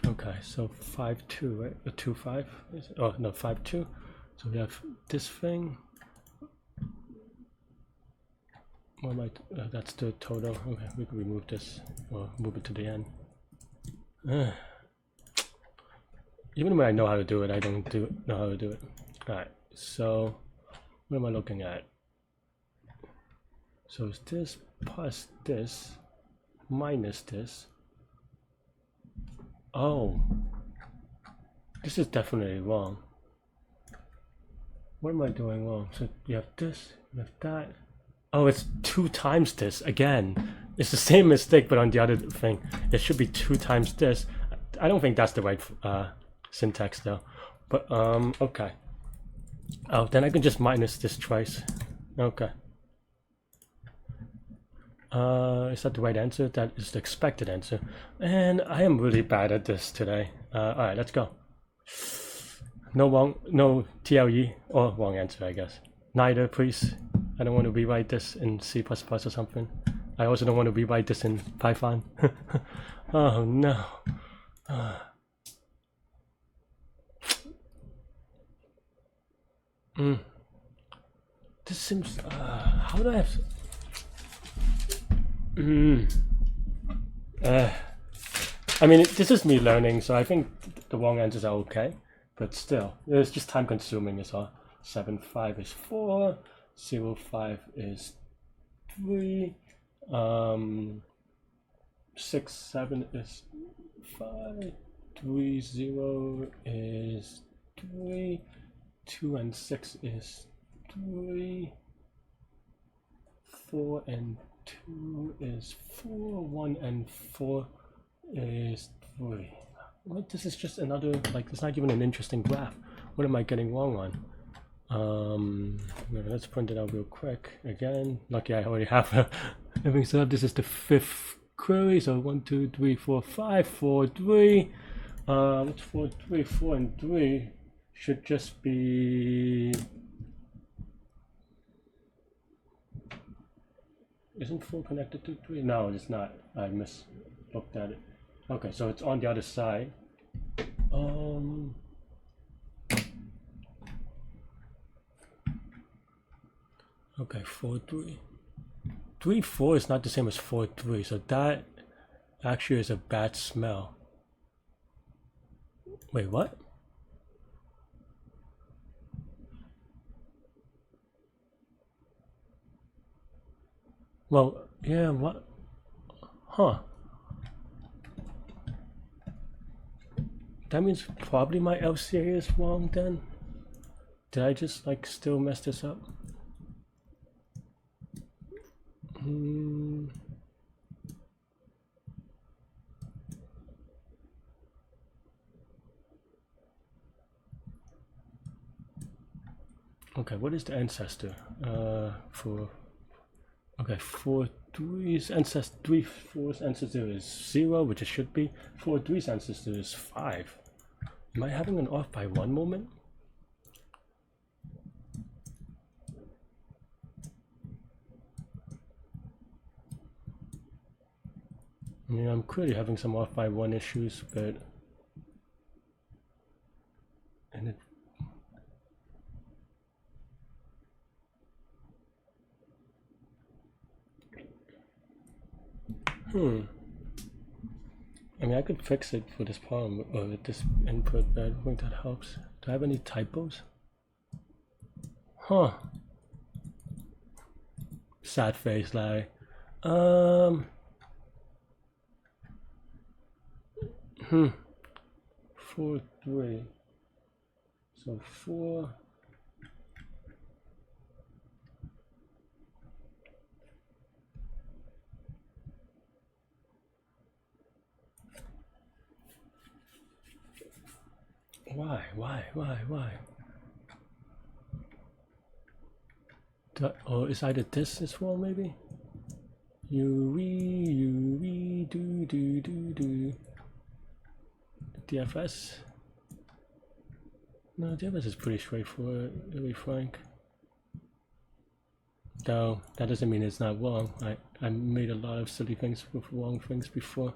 Speaker 1: Okay, so 5 2, right? 2 5. Oh no, 5 2. So we have this thing. What am I? That's the total. Okay, we can remove this or move it to the end. Even when I know how to do it, I don't know how to do it. All right, so what am I looking at? So it's this plus this minus this. Oh, this is definitely wrong. What am I doing wrong? So you have this, you have that. Oh, it's 2 times this again. It's the same mistake, but on the other thing. It should be 2 times this. I don't think that's the right syntax though. But okay. Oh, then I can just minus this twice. Okay. Is that the right answer? That is the expected answer. And I am really bad at this today. All right, let's go. No wrong, no TLE or wrong answer, I guess. Neither, please. I don't want to rewrite this in C++ or something. I also don't want to rewrite this in Python. Oh no. This seems. How do I have? I mean, this is me learning, so I think the wrong answers are okay, but still, it's just time consuming as well. 7 5 is 4, 0 5 is 3, 6 7 is 5, 3 0 is 3, 2 and 6 is 3, 4 and 2 is 4, 1 and 4 is 3. What? This is just another, like, it's not even an interesting graph. What am I getting wrong on? Let's print it out real quick again. Lucky I already have everything set up. This is the 5th query, so 1 2 3 4 5 4 3. What's 4 3? 4 and 3 should just be. Isn't 4 connected to 3? No, it's not. I looked at it. Okay, so it's on the other side. Okay, 4 3. 3 4 is not the same as 4 3, so that actually is a bad smell. Wait, what? Well, yeah, what? Huh. That means probably my LCA is wrong then? Did I just like still mess this up? Okay, what is the ancestor? For okay, 4-3's ancestor, 3-4's ancestor is 0, which it should be. 4-3's ancestor is 5. Am I having an off by 1 moment? I mean, I'm clearly having some off by 1 issues, but and it I mean, I could fix it for this problem with this input, but I don't think that helps. Do I have any typos? Huh. Sad face, Larry. 4-3. So 4. Why? Or is either this as well, maybe? You do. DFS? No, DFS is pretty straightforward, to be frank. Though, that doesn't mean it's not wrong. I made a lot of silly things with wrong things before.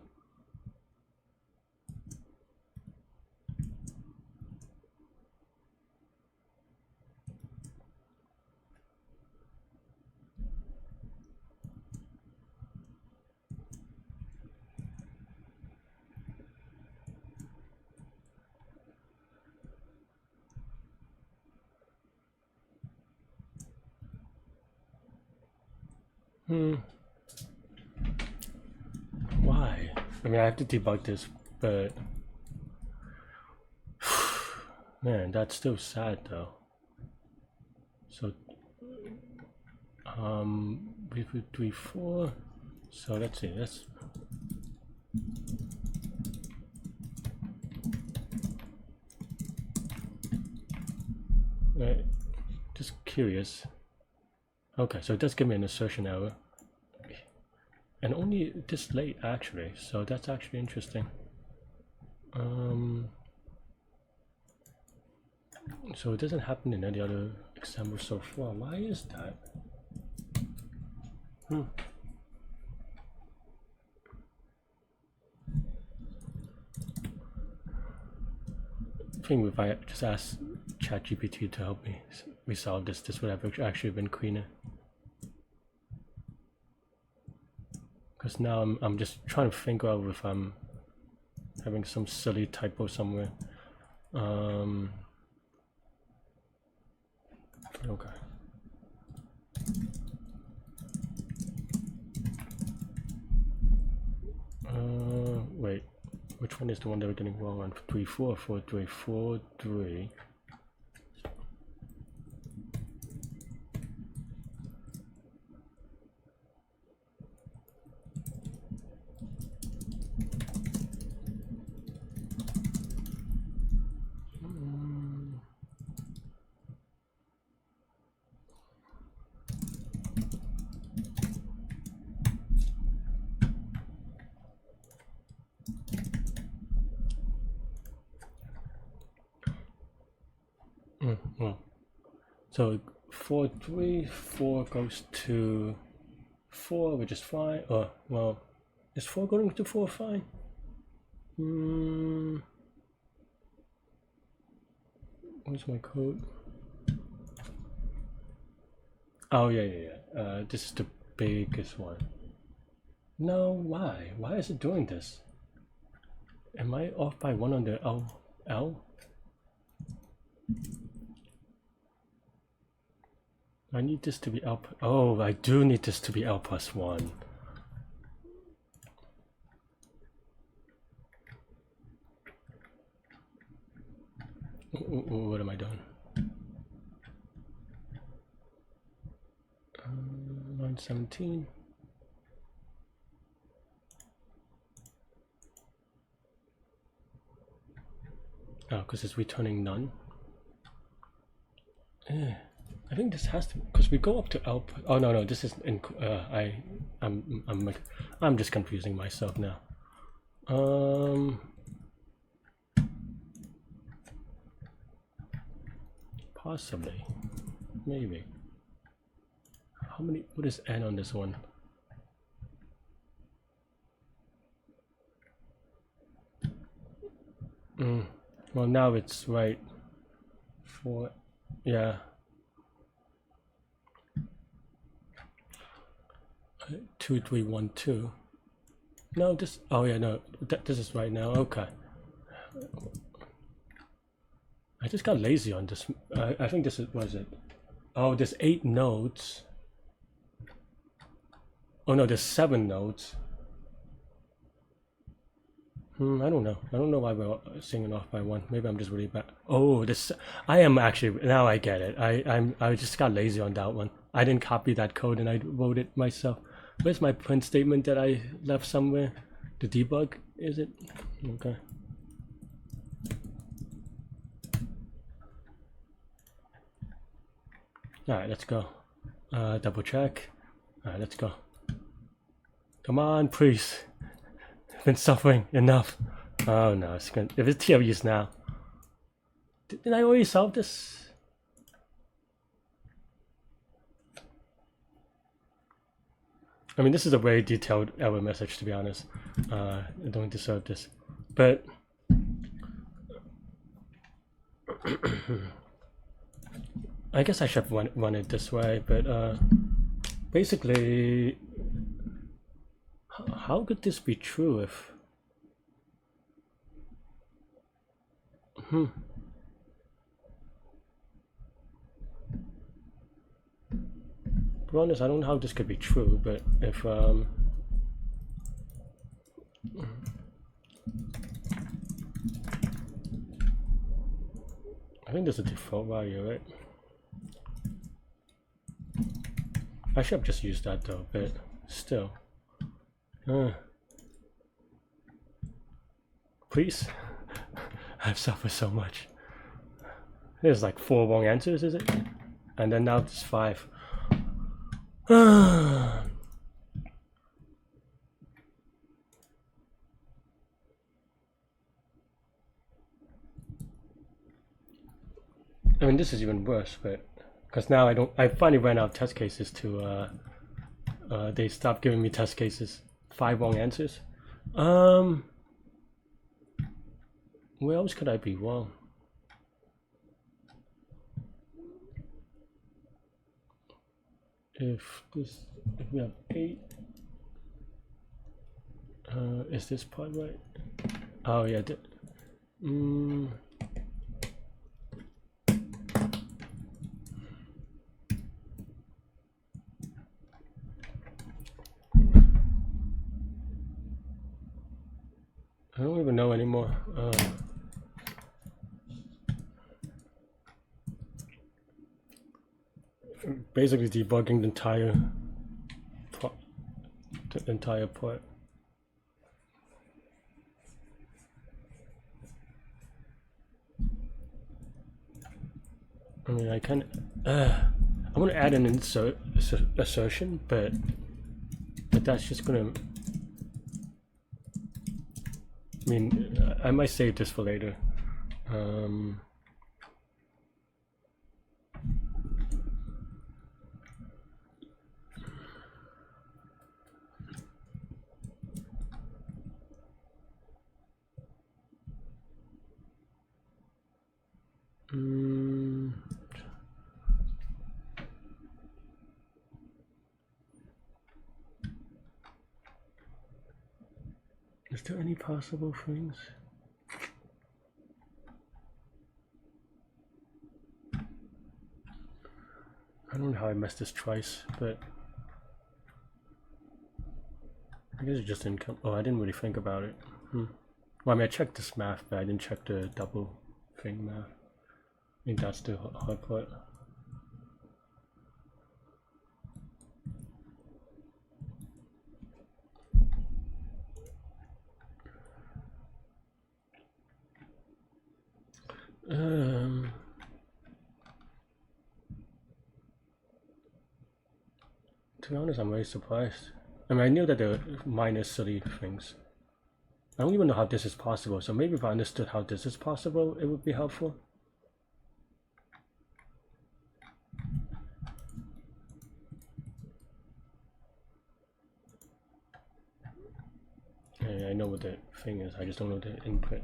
Speaker 1: Why? I mean, I have to debug this, but man, that's still sad though. So, we put 3-4. So let's see. Let's. Just curious. Okay, so it does give me an assertion error. And only this late, actually. So that's actually interesting. So it doesn't happen in any other example so far. Why is that? I think if I just ask ChatGPT to help me resolve this would have actually been cleaner. Because now I'm just trying to figure out if I'm having some silly typo somewhere. Okay. Wait, which one is the one that we're getting wrong on? 3-4, 4-3, 4-3. So 4-3, 4 goes to 4, which is fine. Oh, well, is 4 going to 4 fine? Where's my code? Oh, yeah. This is the biggest one. No, why? Why is it doing this? Am I off by 1 on the L? I need this to be L. Oh, I do need this to be L+1. What am I doing? 117. Oh, because it's returning none. I think this has to, because we go up to output. Oh no, this is in. I'm just confusing myself now. Possibly, maybe. How many? What is n on this one? Well, now it's right. 4, yeah. 2, 3, 1, 2. No, this. Oh yeah, no. This is right now. Okay. I just got lazy on this. I think this is. What is it? Oh, there's 8 nodes. Oh no, there's 7 nodes. I don't know. I don't know why we're singing off by 1. Maybe I'm just really bad. Oh, this. I am actually. Now I get it. I just got lazy on that one. I didn't copy that code and I wrote it myself. Where's my print statement that I left somewhere? The debug, is it? Okay. Alright, let's go. Double check. Alright, let's go. Come on, please. I've been suffering enough. Oh no, it's gonna, if it's TWs now. Didn't I already solve this? I mean, this is a very detailed error message, to be honest. I don't deserve this. But I guess I should run it this way, but basically, how could this be true if... To be honest, I don't know how this could be true, but if I think there's a default value, right? I should have just used that though, but still. Please. I've suffered so much. There's like 4 wrong answers, is it? And then now it's 5. I mean, this is even worse, but because now I finally ran out of test cases to they stopped giving me test cases. 5 wrong answers. Where else could I be wrong? If we have 8, is this part right? Oh yeah. I don't even know anymore. Basically debugging the entire part. I mean, I can. I want to add an assertion, but that's just gonna. I mean, I might save this for later. Is there any possible things? I don't know how I messed this twice, but I guess it just didn't come. Oh, I didn't really think about it. Well, I mean, I checked this math, but I didn't check the double thing math. I think that's the hard part. To be honest, I'm very surprised. I mean, I knew that there were minor silly things. I don't even know how this is possible, so maybe if I understood how this is possible, it would be helpful. I know what the thing is, I just don't know the input.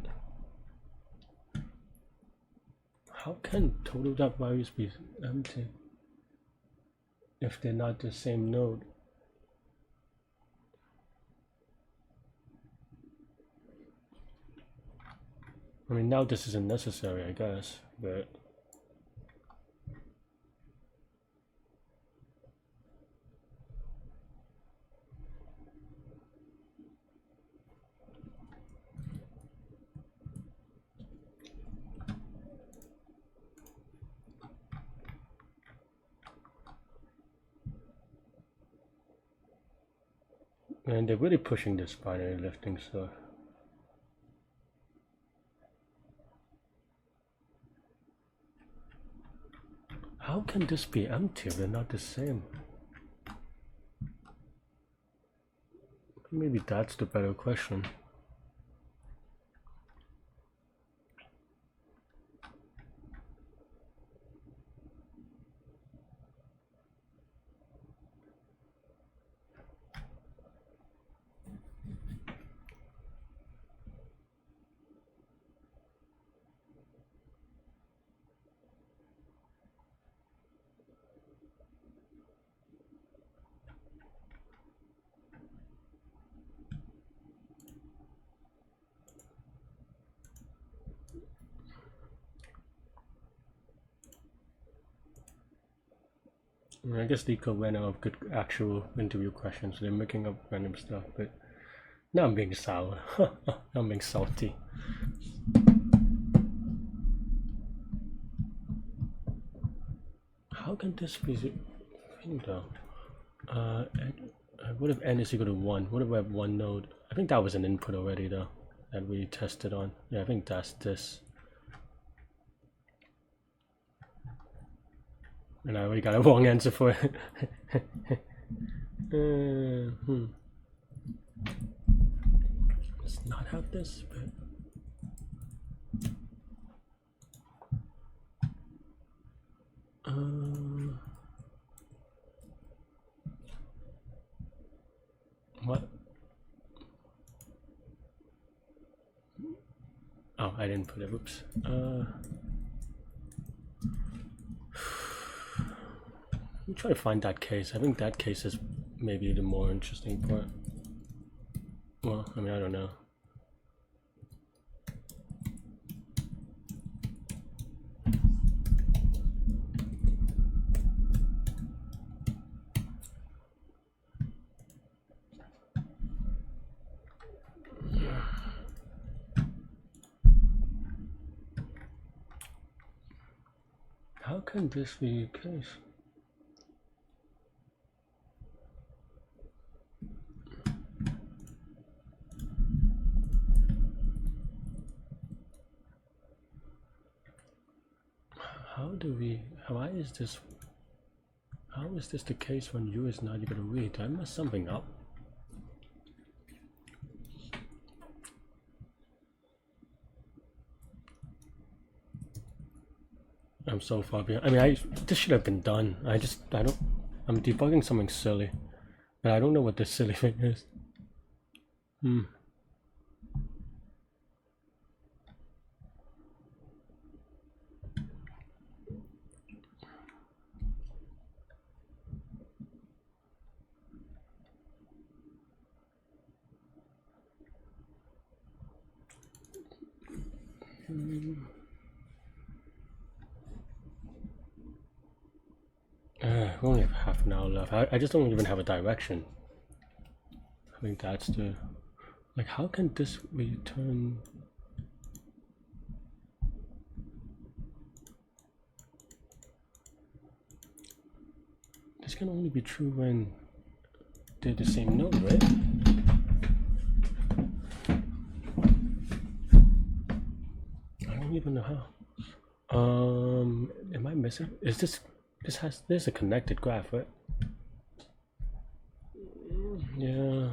Speaker 1: How can total dot values be empty if they're not the same node? I mean, now this isn't necessary, I guess, but and they're really pushing this binary lifting stuff. How can this be empty if they're not the same? Maybe that's the better question. I guess Leetcode ran out of good actual interview questions, so they're making up random stuff, but now I'm being sour. Now I'm being salty. How can this be thing though? What if n is equal to 1? What if we have one node? I think that was an input already though, that we tested on. Yeah, I think that's this. And I already got a wrong answer for it. Let's not have this, but what? Oh, I didn't put it. Whoops. I'm trying to find that case. I think that case is maybe the more interesting part. Well, I mean, I don't know. How can this be the case? How is this the case when U is not equal to V? Did I mess something up? I'm so far behind. I mean, this should have been done. I'm debugging something silly, but I don't know what this silly thing is. We only have half an hour left. I just don't even have a direction. I think that's the... Like, how can this return... This can only be true when they're the same node, right? I don't even know how. Am I missing? Is this... There's a connected graph, right? Yeah.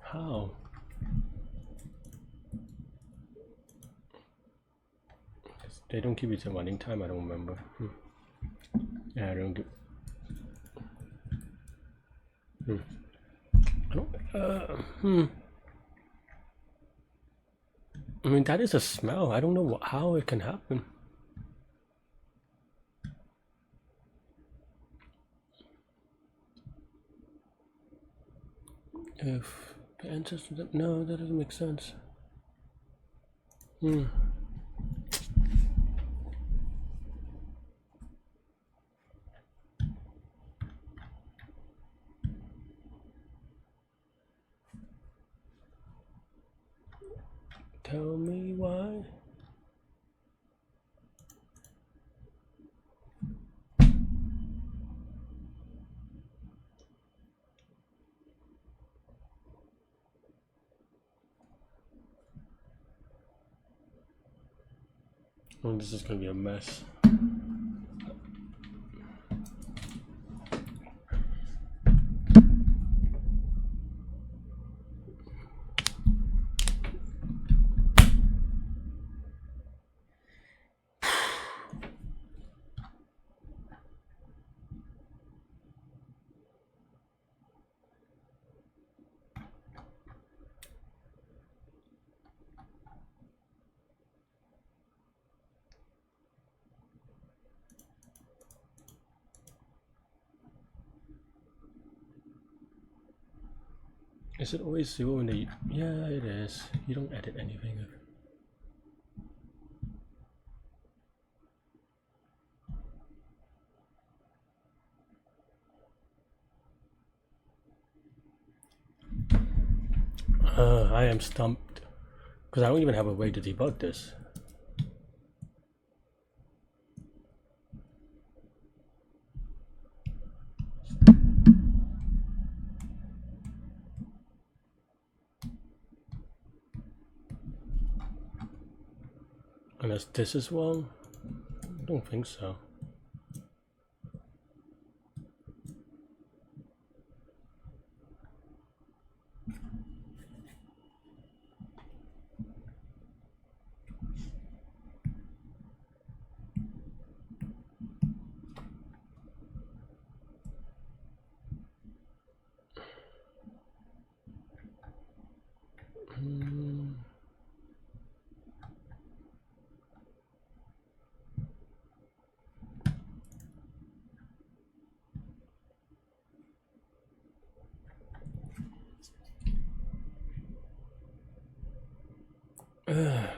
Speaker 1: How? They don't give you the running time. I don't remember. Yeah, I don't give. I don't. I mean, that is a smell. I don't know how it can happen. If the ancestor, no, that doesn't make sense. Tell me why. Oh, this is gonna be a mess. Is it always 0 in the... Yeah, it is. You don't edit anything. I am stumped. Because I don't even have a way to debug this. Unless this is wrong? I don't think so.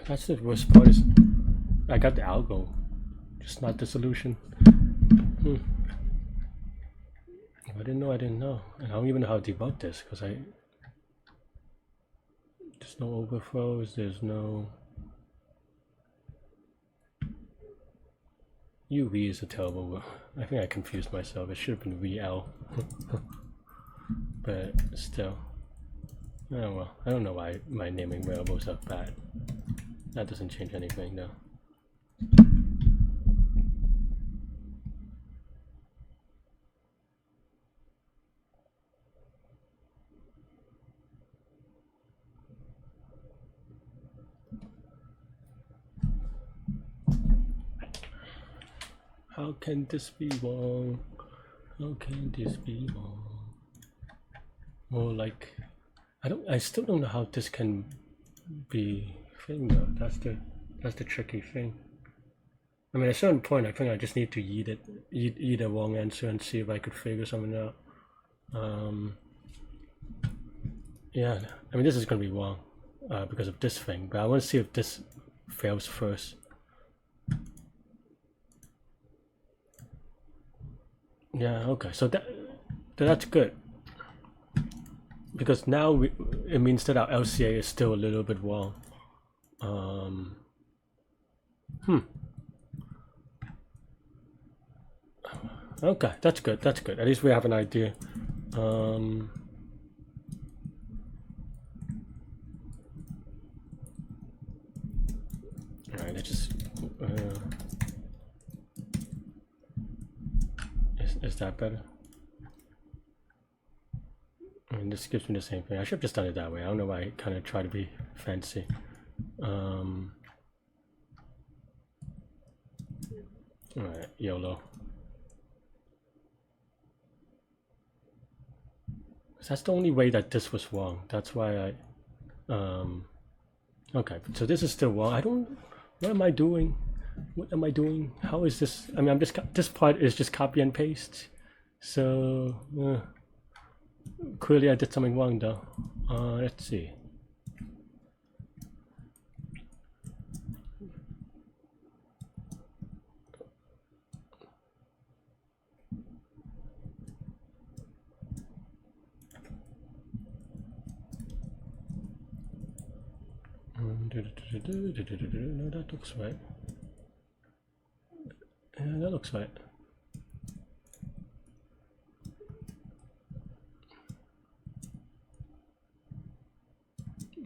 Speaker 1: That's the worst part is I got the algo, just not the solution. If I didn't know, I didn't know. And I don't even know how to debug this because there's no overflows, there's no... UV is a terrible word. I think I confused myself. It should have been VL. But still. Oh well, I don't know why my naming variables are bad. That doesn't change anything though. How can this be wrong? How can this be wrong? More like, I still don't know how this can be thing though. That's the tricky thing. I mean, at a certain point, I think I just need to eat a wrong answer and see if I could figure something out. Yeah, I mean, this is gonna be wrong because of this thing, but I want to see if this fails first. Yeah, okay, so that's good. Because now it means that our LCA is still a little bit wrong. Okay, that's good, that's good. At least we have an idea. Alright, let's just Is that better? I mean, this gives me the same thing. I should have just done it that way. I don't know why I kind of try to be fancy. Alright, YOLO. That's the only way that this was wrong. That's why I... okay, so this is still wrong. I don't... What am I doing? What am I doing? How is this? I mean, I'm just... This part is just copy and paste. So... clearly I did something wrong though. Let's see. No, that looks right. Yeah, that looks right.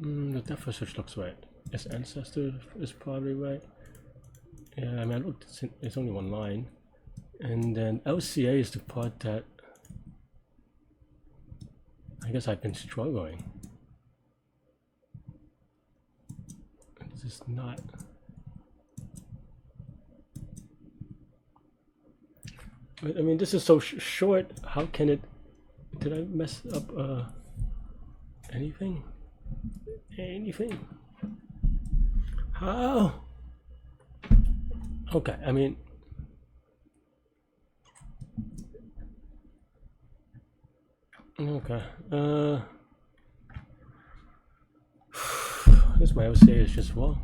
Speaker 1: The depth of search looks right. Yes, ancestor is probably right. Yeah, I mean, I looked, it's only one line. And then LCA is the part that I guess I've been struggling. This is not. I mean, this is so short. How can it? Did I mess up anything? Anything? How? Okay, I mean. Okay. This my OCA is just wrong.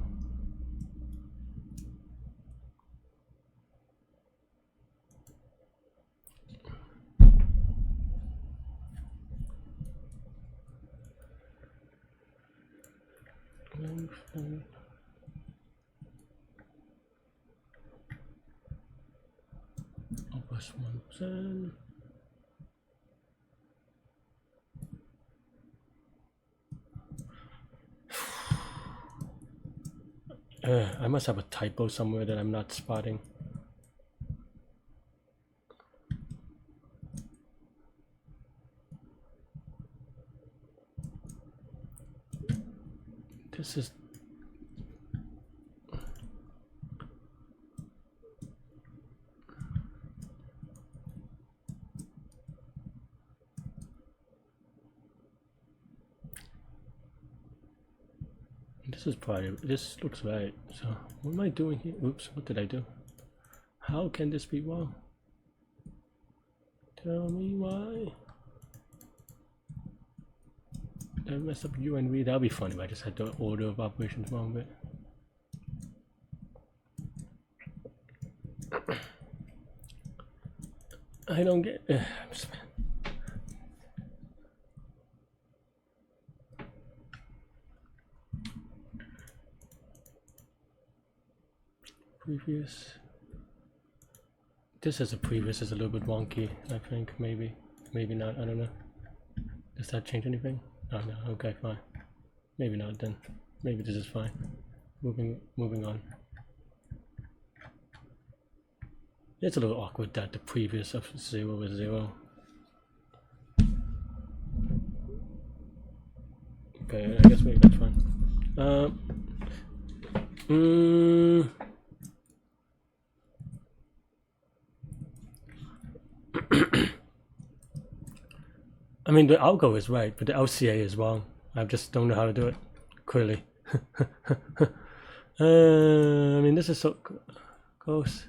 Speaker 1: Plus 1%. I must have a typo somewhere that I'm not spotting. This is probably, this looks right. So what am I doing here? Oops, what did I do? How can this be wrong? Tell me why. Did I mess up U and V? That'll be funny if I just had the order of operations wrong, but I don't get. Previous. This as a previous is a little bit wonky, I think. Maybe not. I don't know. Does that change anything? Oh no. Okay, fine. Maybe not then. Maybe this is fine. Moving on. It's a little awkward that the previous of 0 is 0. Okay, I guess maybe that's fine. I mean, the algo is right, but the LCA is wrong. I just don't know how to do it, clearly. I mean, this is so close.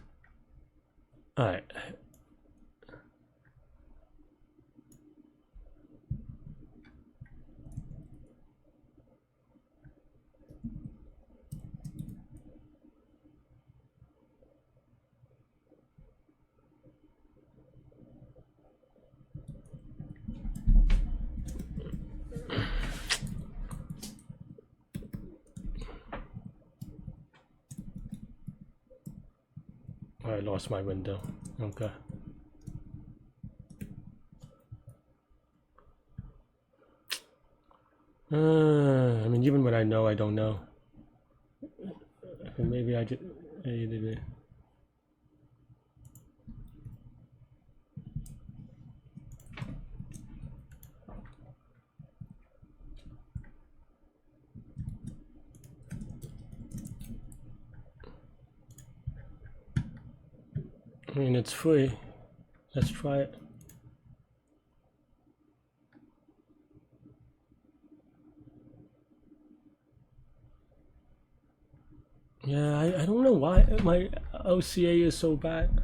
Speaker 1: Alright. I lost my window. Okay. I mean, even when I know, I don't know. Maybe I just. I mean, it's free. Let's try it. Yeah, I don't know why my OCA is so bad.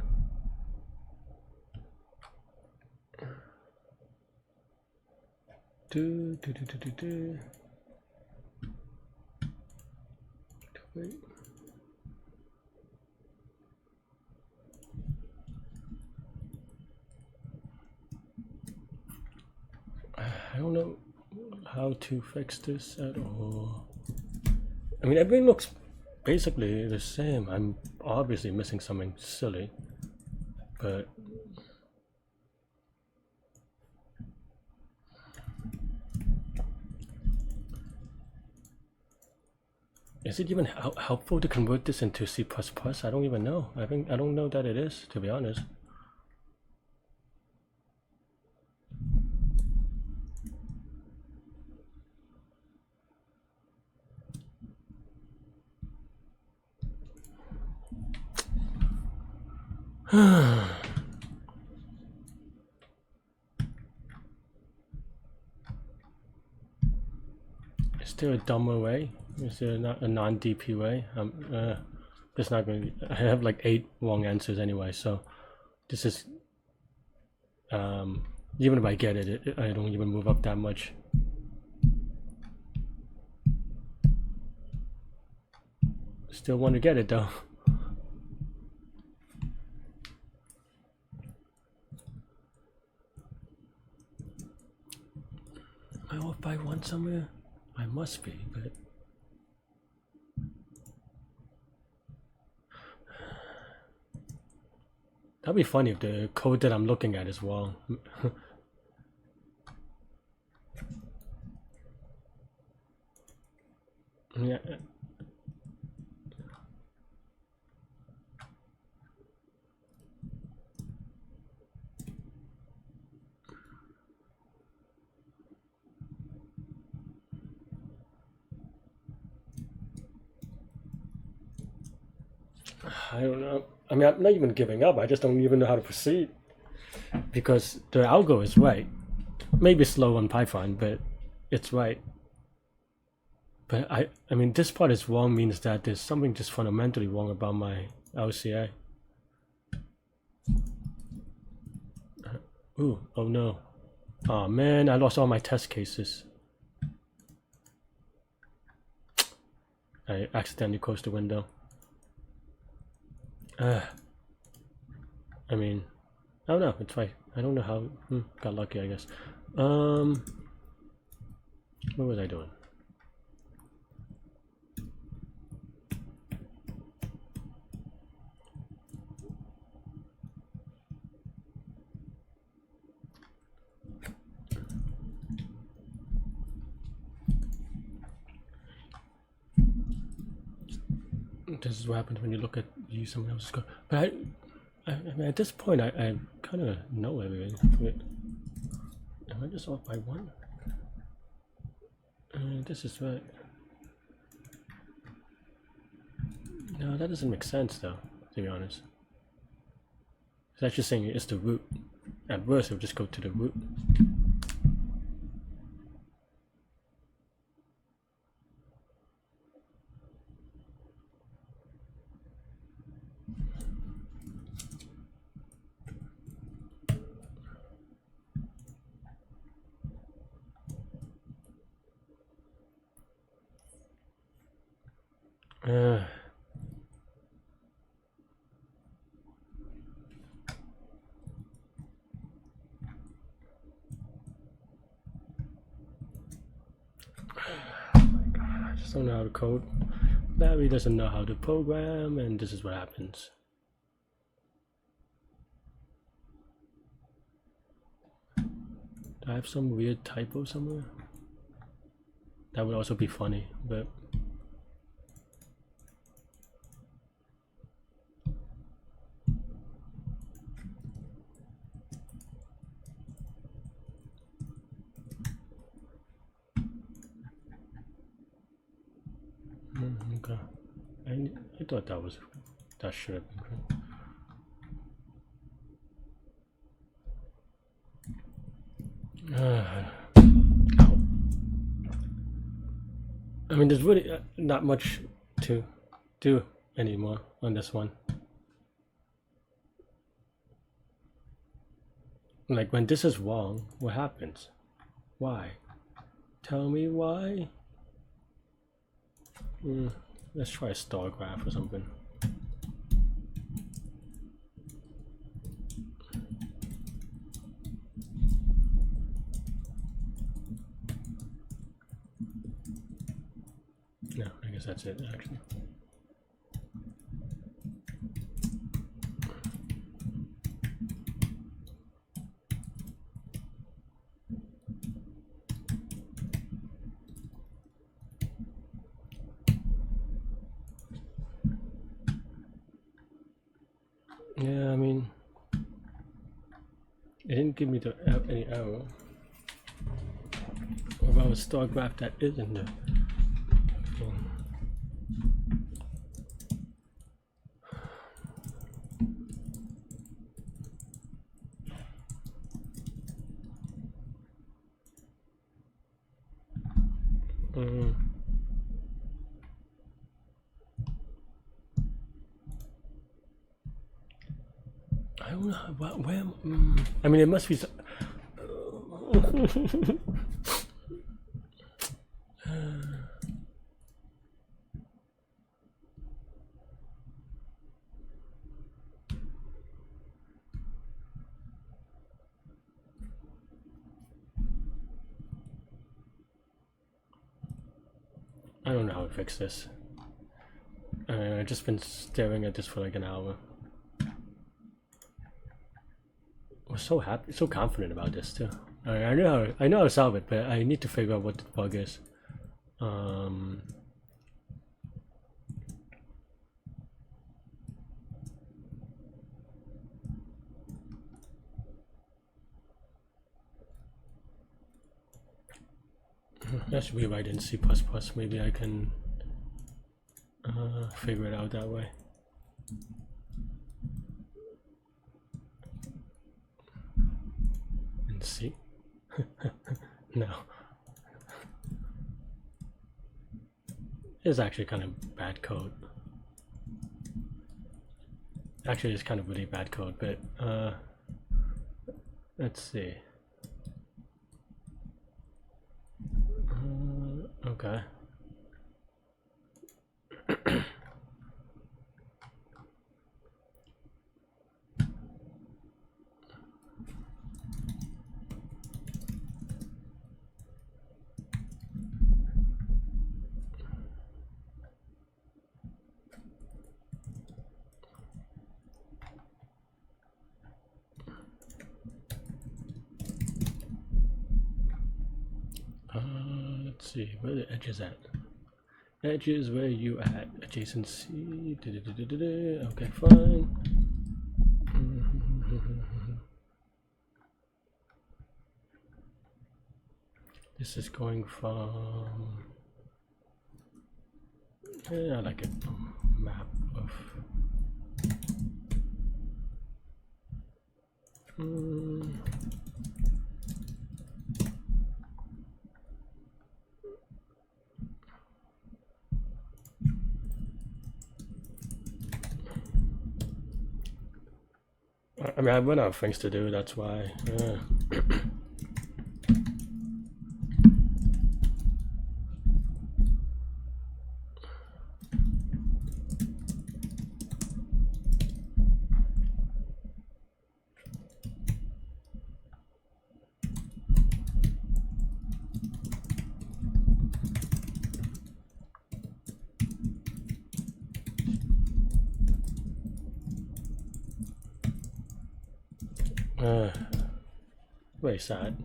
Speaker 1: Wait. I don't know how to fix this at all. I mean, everything looks basically the same. I'm obviously missing something silly, but is it even helpful to convert this into C++? I don't even know. I don't know that it is, to be honest. Is there a dumber way? Is there not a non-DP way? It's not going to. I have like 8 wrong answers anyway, so this is. Even if I get it, I don't even move up that much. Still want to get it though. Am I off by 1 somewhere? I must be, but that'd be funny if the code that I'm looking at is wrong. Yeah. I don't know. I mean, I'm not even giving up. I just don't even know how to proceed. Because the algo is right. Maybe slow on Python, but it's right. But I mean, this part is wrong means that there's something just fundamentally wrong about my LCA. Ooh, oh no. Oh man, I lost all my test cases. I accidentally closed the window. I mean, I don't know, it's fine. I don't know how, got lucky I guess. What was I doing? This is what happens when you look at someone else's code. But I mean, at this point, I kind of know everything. Wait, am I just off by 1? This is right. No, that doesn't make sense though, to be honest. It's actually saying it's the root. At worst, it'll just go to the root. I just don't know how to code. Larry doesn't know how to program, and this is what happens. Do I have some weird typo somewhere? That would also be funny, but Okay. I thought that should have been correct. I mean, there's really not much to do anymore on this one. Like, when this is wrong, what happens? Why? Tell me why? Let's try a star graph or something. No, I guess that's it, actually. Yeah, I mean, it didn't give me any error. What about a star graph that isn't there? I don't know where. I mean, it must be. I don't know how to fix this. I've just been staring at this for like an hour. I was so happy, so confident about this too. I know how to solve it, but I need to figure out what the bug is. Let's rewrite in C++. Maybe I can figure it out that way. And C? No. It's actually kind of bad code. Actually, it's kind of really bad code, but let's see. Okay. Let's see, where the edge is at. Edge is where you at. Adjacency. Okay, fine. This is going from. Yeah, I like it. Map of. I mean, I run out of things to do, that's why. Very sad.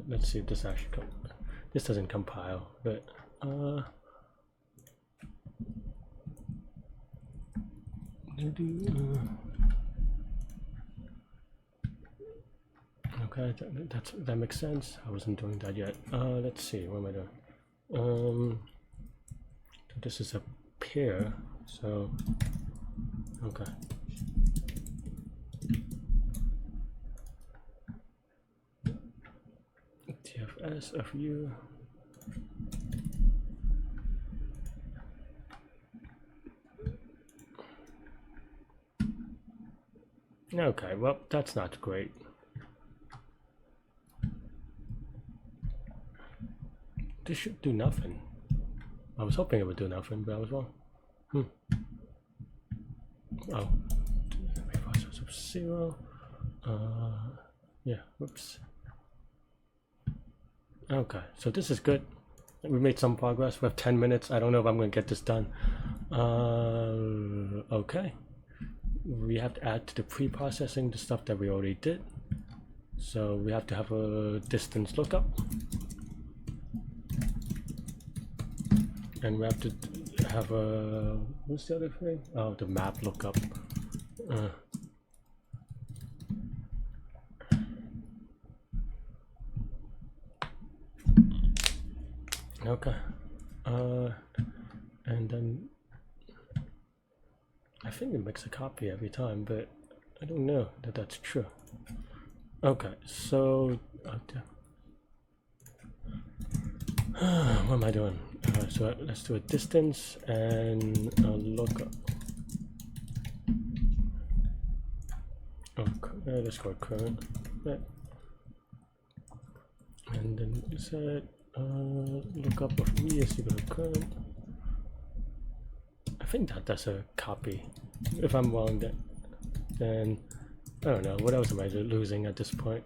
Speaker 1: Let's see if this actually this doesn't compile, but Okay, that makes sense. I wasn't doing that yet. Let's see, what am I doing? So this is a pair, so okay. TFS of U. Okay, well, that's not great. This should do nothing. I was hoping it would do nothing, but I was wrong. Oh, process of 0. Yeah, whoops. Okay, so this is good. We made some progress. We have 10 minutes. I don't know if I'm going to get this done. Okay. We have to add to the pre-processing the stuff that we already did. So we have to have a distance lookup. And we have to have a, what's the other thing? Oh, the map lookup. Okay. And then I think it makes a copy every time, but I don't know that that's true. Okay, so what am I doing? So let's do a distance and a lookup. Okay, let's go current. Right. And then set lookup of v is equal to current. I think that's a copy. If I'm wrong, then I don't know. What else am I losing at this point?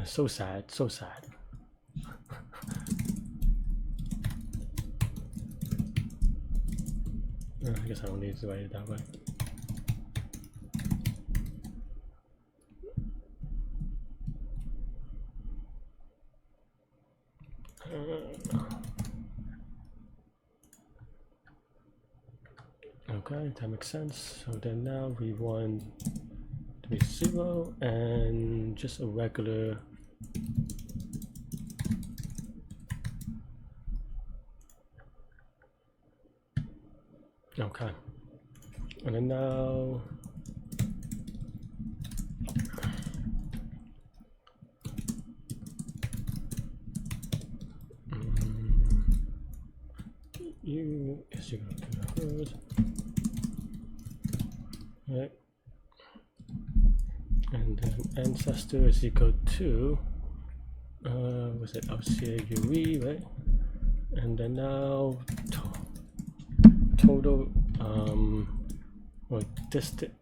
Speaker 1: So sad, so sad. I guess I don't need to write it that way. Okay, that makes sense. So then now we want to be 0 and just a regular okay. And then now U is equal to root. Right. And then ancestor is equal to was it interviewee, right? And then now total or distance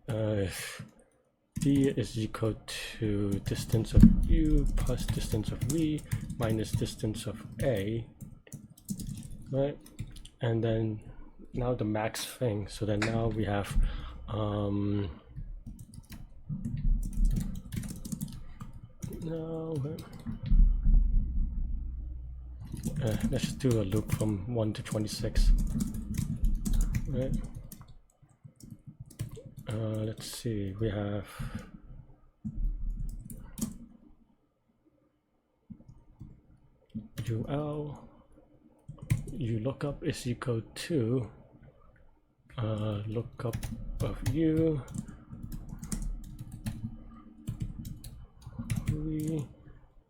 Speaker 1: d is equal to distance of u plus distance of v minus distance of a, right? And then now the max thing. So then now we have let's just do a loop from 1 to 26. Right. Let's see. We have u lookup is equal to lookup of u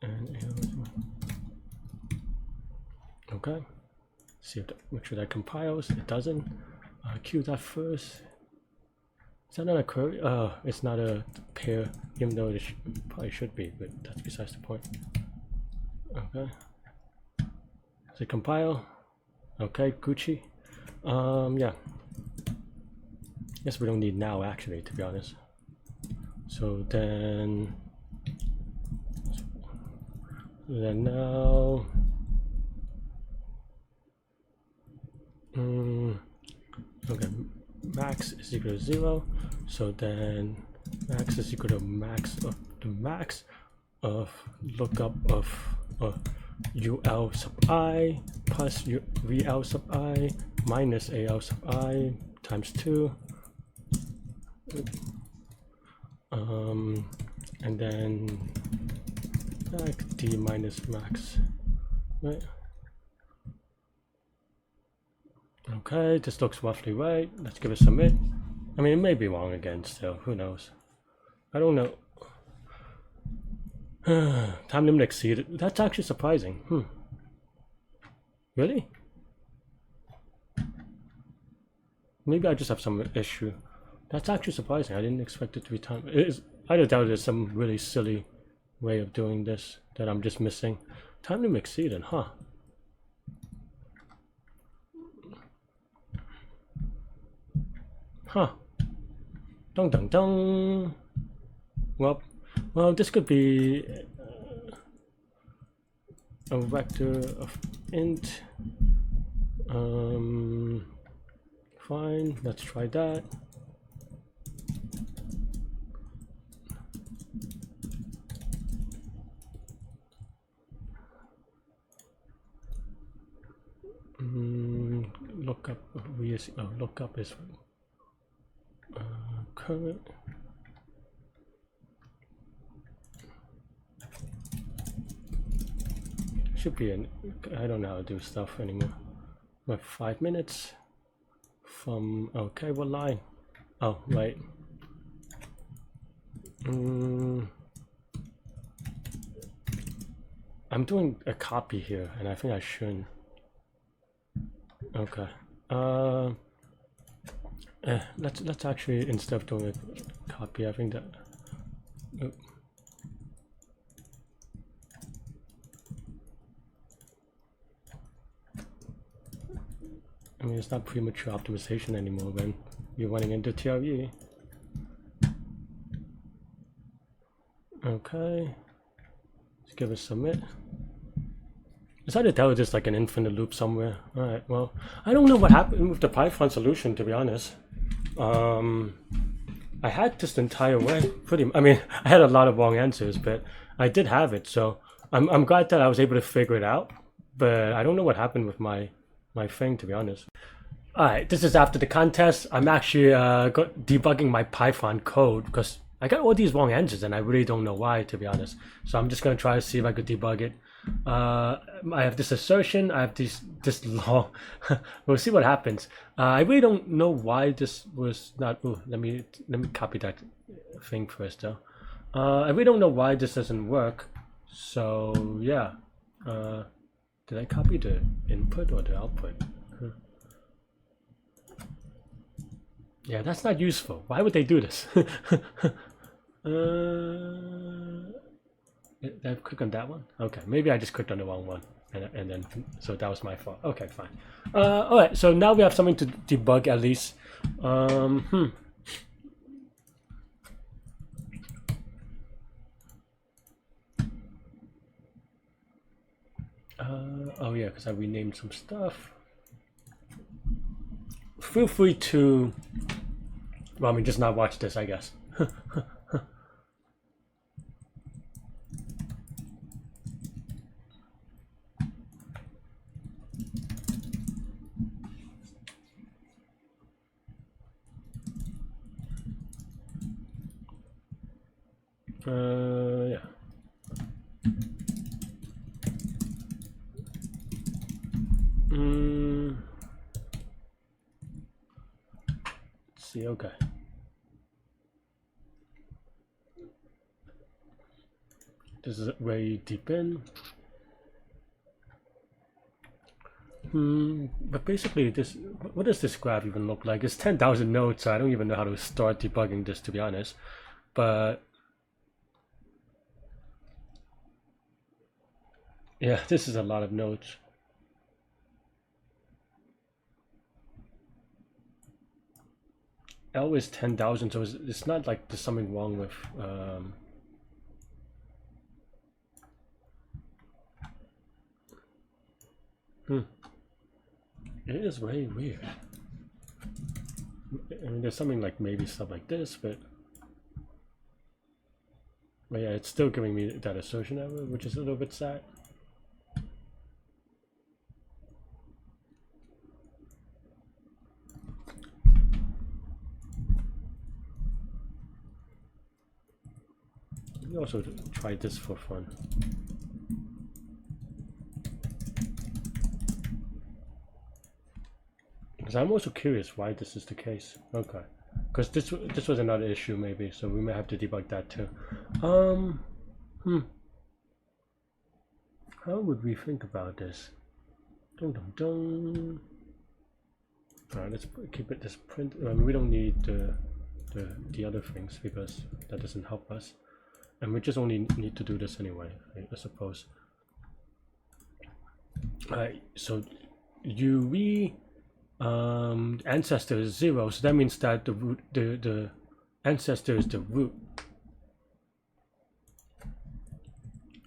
Speaker 1: and okay. See if make sure that compiles. It doesn't. Queue that first. Is that not a query? It's not a pair, even though it probably should be, but that's besides the point. Okay. Does it compile? Okay, Gucci. Yeah. Guess we don't need now actually, to be honest. So then now okay, max is equal to 0. So then max is equal to max of the max of lookup of ul sub I plus vl sub I minus al sub I times 2. And then like d minus max, right? Okay, this looks roughly right. Let's give it a submit. I mean, it may be wrong again still, who knows? I don't know. Time limit exceeded. That's actually surprising. Really? Maybe I just have some issue. That's actually surprising. I didn't expect it to be time. I just doubt there's some really silly way of doing this that I'm just missing. Time limit exceeded, huh? Huh. Dong dong dong. Well, this could be a vector of int. Fine, let's try that. Lookup, lookup is current. Should be an, I don't know how to do stuff anymore. We have 5 minutes from, okay, what line? Oh, right. I'm doing a copy here, and I think I shouldn't. Okay. Let's actually, instead of doing a copy, I think that. I mean, it's not premature optimization anymore when you're running into TRE. Okay. Let's give it submit. Decided that was just like an infinite loop somewhere. Alright, well, I don't know what happened with the Python solution, to be honest. I had this entire way, I mean, I had a lot of wrong answers, but I did have it, so I'm glad that I was able to figure it out, but I don't know what happened with my thing, to be honest. Alright, this is after the contest. I'm actually debugging my Python code because I got all these wrong answers and I really don't know why, to be honest. So I'm just going to try to see if I could debug it. I have this assertion, I have this long. We'll see what happens. I really don't know why this was not. Ooh, let me copy that thing first, though. I really don't know why this doesn't work. So yeah, did I copy the input or the output? Yeah, that's not useful. Why would they do this? Did I click on that one? Okay, maybe I just clicked on the wrong one, and then so that was my fault. Okay, fine. All right, so now we have something to debug at least. Oh yeah, because I renamed some stuff. Feel free to, well, I mean, just not watch this, I guess. Yeah. Let's see, okay. This is way deep in. But basically, this, what does this graph even look like? It's 10,000 nodes, so I don't even know how to start debugging this, to be honest. But yeah, this is a lot of nodes. L is 10,000, so it's not like there's something wrong with. It is very weird. I mean, there's something like maybe stuff like this, but yeah, it's still giving me that assertion error, which is a little bit sad. me also try this for fun. Because I'm also curious why this is the case. Okay, because this was another issue maybe, so we may have to debug that too. How would we think about this? Dun, dun, dun. All right, let's keep it this print. We don't need the other things because that doesn't help us, and we just only need to do this anyway, I suppose. All right, so we ancestor is 0, so that means that the root, the ancestor is the root.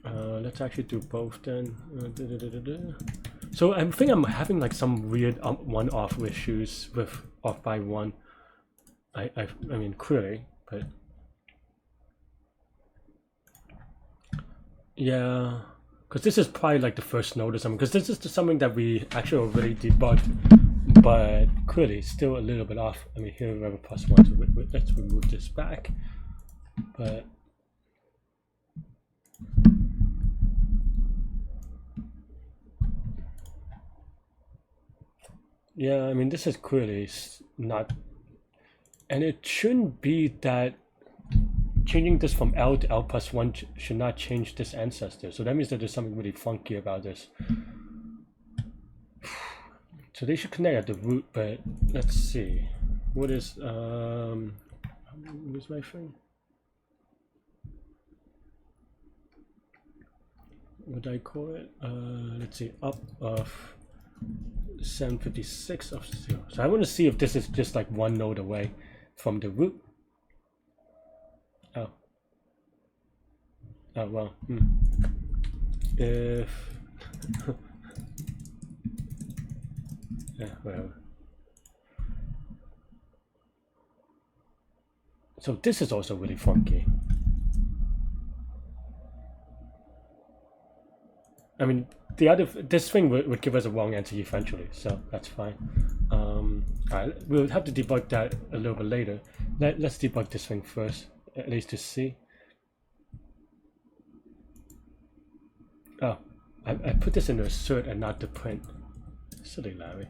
Speaker 1: Let's actually do both then. So I think I'm having like some weird one-off issues with off by 1. I mean query, but yeah, because this is probably like the first node or something. Because this is something that we actually already debugged, but query still a little bit off. I mean here we have a +1, so let's remove this back, but. Yeah, I mean, this is clearly not, and it shouldn't be that changing this from L to L+1 should not change this ancestor. So that means that there's something really funky about this. So they should connect at the root, but let's see. What is, where's my thing? What do I call it? Let's see, up of 756 of 0. So I want to see if this is just like one node away from the root. Oh well. If yeah, whatever. So this is also really funky. I mean, this thing would give us a wrong answer eventually, so that's fine. Alright, we'll have to debug that a little bit later. Let's debug this thing first, at least to see. Oh, I put this in the assert and not the print. Silly Larry.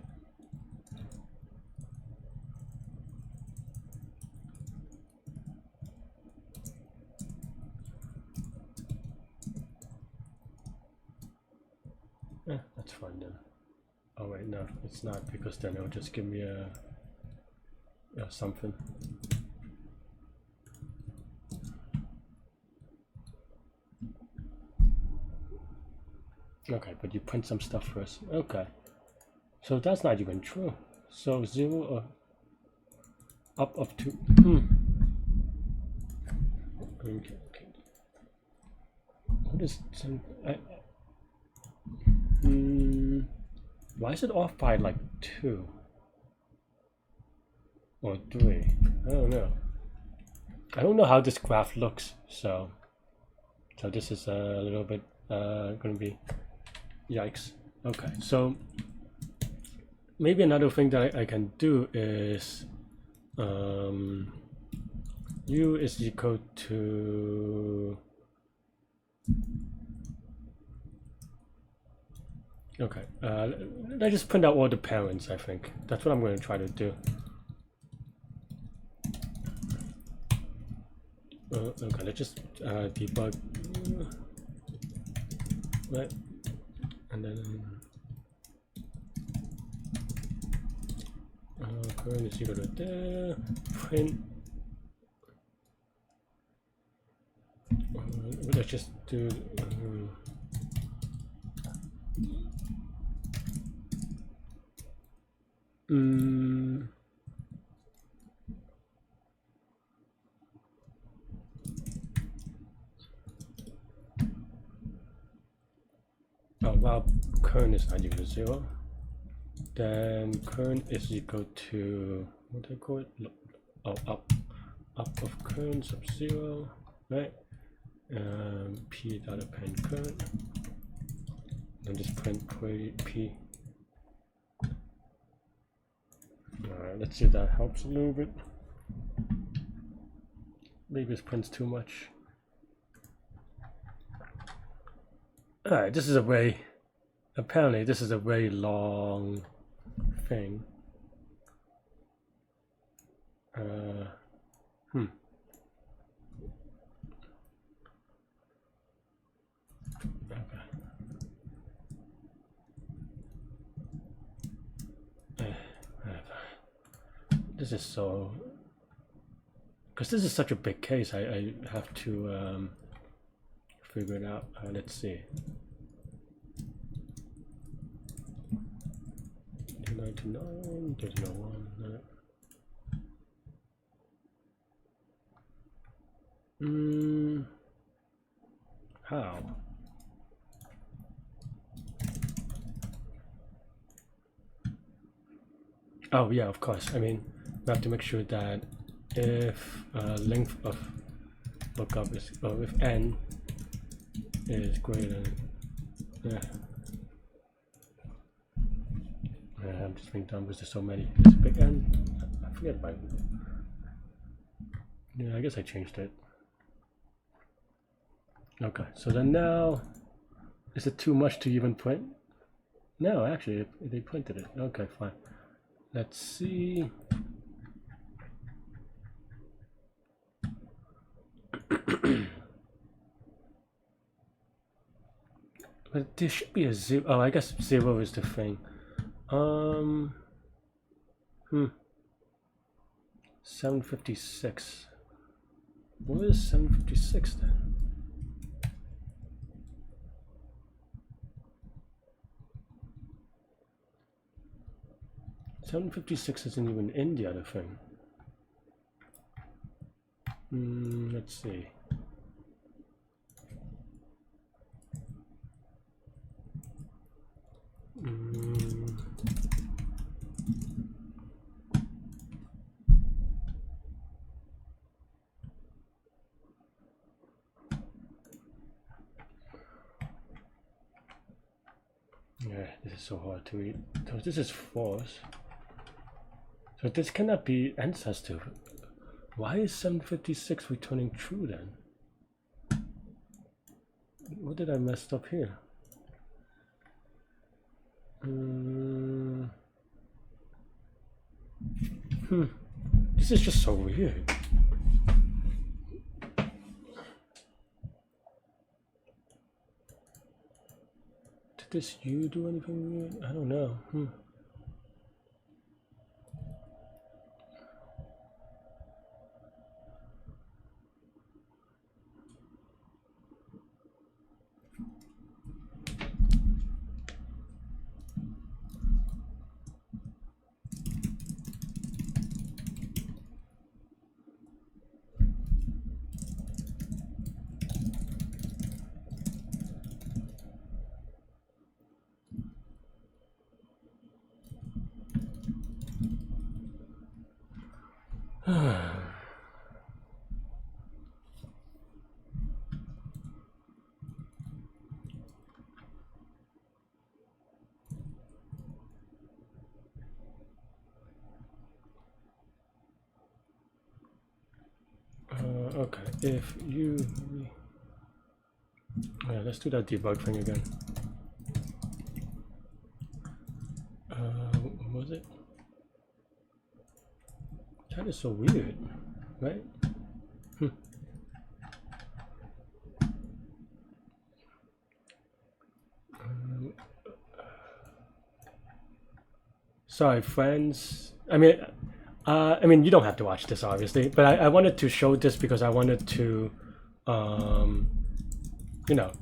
Speaker 1: That's fine then. Oh wait, no, it's not, because then it'll just give me a something. Okay, but you print some stuff first. Okay, so that's not even true. So 0 or up of 2. Okay. What is some? Why is it off by like 2 or 3? I don't know. I don't know how this graph looks, so this is a little bit gonna be yikes. Okay, so maybe another thing that I can do is u is equal to okay, let's just print out all the parents. I think that's what I'm going to try to do. Okay, let's just debug, right, and then current is equal to there, print. Let's just do well, current is not equal to 0, then current is equal to, what do I call it? Oh, up of current sub 0, right? P dot append current, and just print query P. Alright, let's see if that helps a little bit. Maybe this prints too much. All right, this is a very, apparently this is a very long thing. Hmm. This is so, because this is such a big case, I have to figure it out. Let's see. 299, 1301. How? Oh yeah, of course. I mean, we have to make sure that if length of lookup is, or if n is greater than, I'm just being dumb because there's so many. There's a big n. I forget my. Yeah, I guess I changed it. Okay, so then now, is it too much to even print? No, actually, they printed it. Okay, fine. Let's see. But there should be a 0. Oh, I guess 0 is the thing. 756. What is 756 then? 756 isn't even in the other thing. Let's see. Yeah, this is so hard to read. So this is false. So this cannot be ancestor. Why is 756 returning true then? What did I mess up here? This is just so weird. Did this U do anything weird? I don't know. Okay, if you... Yeah, let's do that debug thing again. What was it? That is so weird, right? Sorry, friends. I mean, you don't have to watch this, obviously, but I wanted to show this because I wanted to, you know,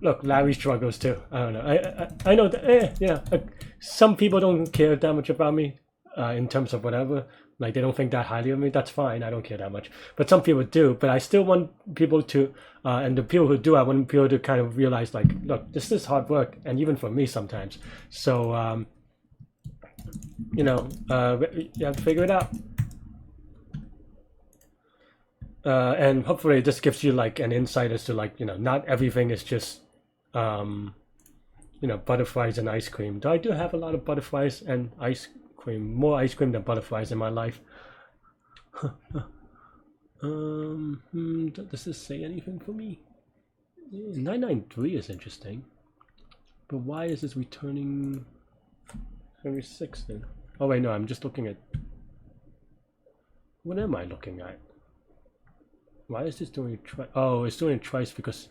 Speaker 1: look, Larry struggles too. I don't know. I know that, some people don't care that much about me in terms of whatever. Like, they don't think that highly of me. That's fine. I don't care that much. But some people do. But I still want people to, and the people who do, I want people to kind of realize, like, look, this is hard work, and even for me sometimes. So, you know, you have to figure it out. And hopefully this gives you like an insight as to, like, you know, not everything is just, you know, butterflies and ice cream. Though I do have a lot of butterflies and ice cream, more ice cream than butterflies in my life. Does this say anything for me? 993 is interesting. But why is this returning 76 then? Oh wait, no, I'm just looking at... What am I looking at? Why is this doing it twice? Oh, it's doing it twice because...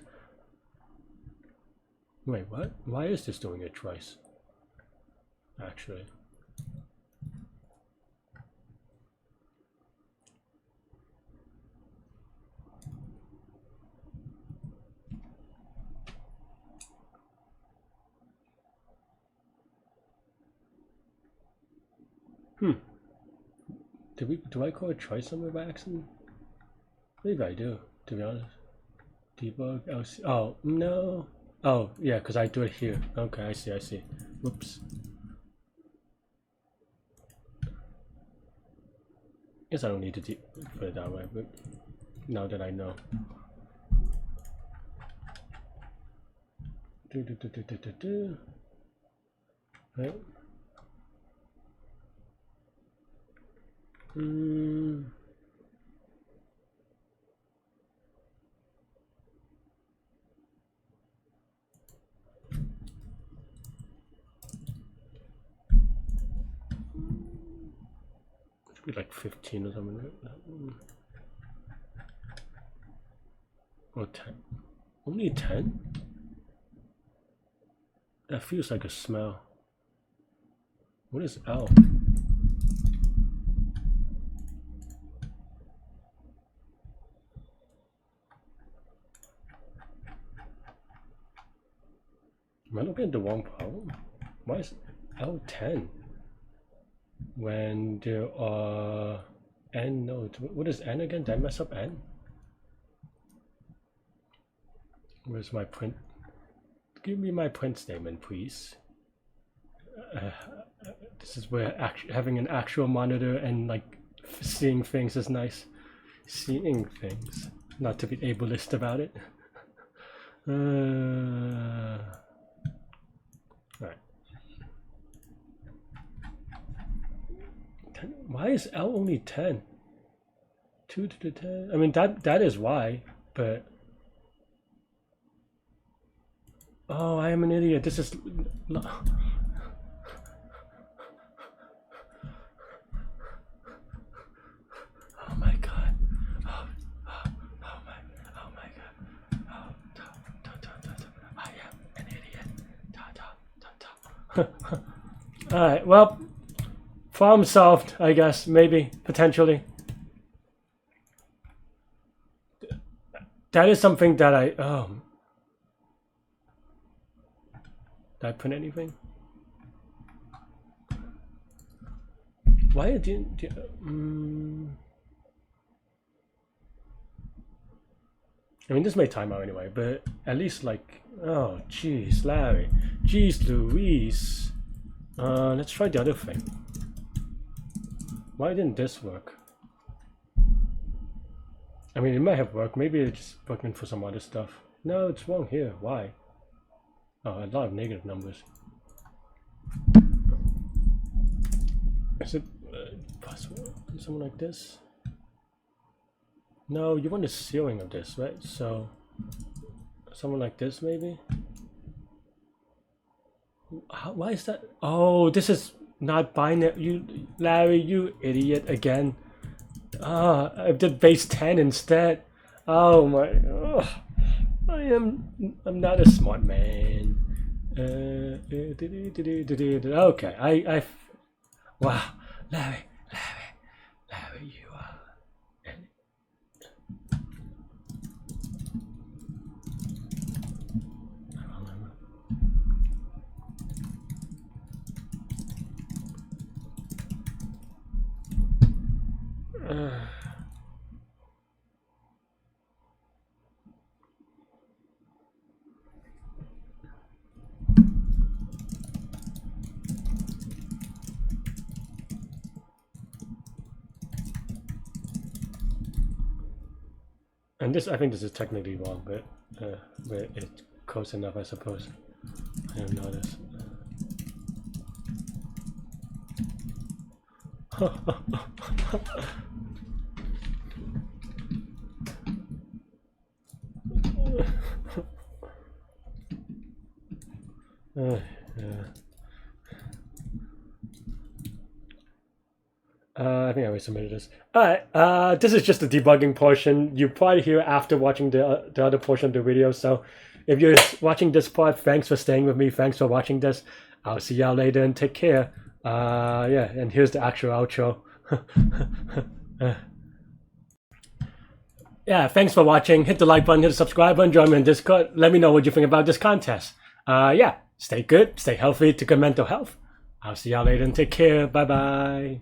Speaker 1: Wait, what? Why is this doing it twice? Actually. Do I call it twice somewhere by accident? Maybe I do, to be honest. Debug LC. Oh no. Oh yeah, because I do it here. Okay, I see. Whoops. Guess I don't need to put it that way, but now that I know. Right. Should be like 15 or something. Or 10. Only 10? That feels like a smell. What is L? Am I looking at the wrong problem? Why is L10? When there are n nodes. What is n again? Did I mess up n? Where's my print? Give me my print statement, please. This is where having an actual monitor and like seeing things is nice. Seeing things, not to be ableist about it. Alright. Why is L only 10? 2 to the 10. I mean that is why, but oh, I am an idiot. This is oh my god. Oh my god. Oh, I am an idiot. Alright, well, problem solved, I guess, maybe, potentially. That is something that I, did I print anything? Why didn't I mean, this may time out anyway, but at least like, oh, jeez, Larry, jeez, Louise. Let's try the other thing. Why didn't this work? I mean, it might have worked. Maybe it's just working for some other stuff. No, it's wrong here. Why? Oh, a lot of negative numbers. Is it possible? Something like this? No, you want the ceiling of this, right? So, someone like this, maybe? Why is that? Oh, this is not binary. You, Larry, you idiot again. I did base 10 instead. Oh my, I'm not a smart man. Okay, wow, Larry, you are. And this, I think this is technically wrong, but it's close enough, I suppose. I didn't notice. Yeah. I think I already submitted this. All right. This is just the debugging portion. You probably hear after watching the other portion of the video. So, if you're watching this part, thanks for staying with me. Thanks for watching this. I'll see y'all later and take care. Yeah. And here's the actual outro. Yeah. Thanks for watching. Hit the like button. Hit the subscribe button. Join me in Discord. Let me know what you think about this contest. Yeah. Stay good. Stay healthy. To good mental health. I'll see y'all later and take care. Bye bye.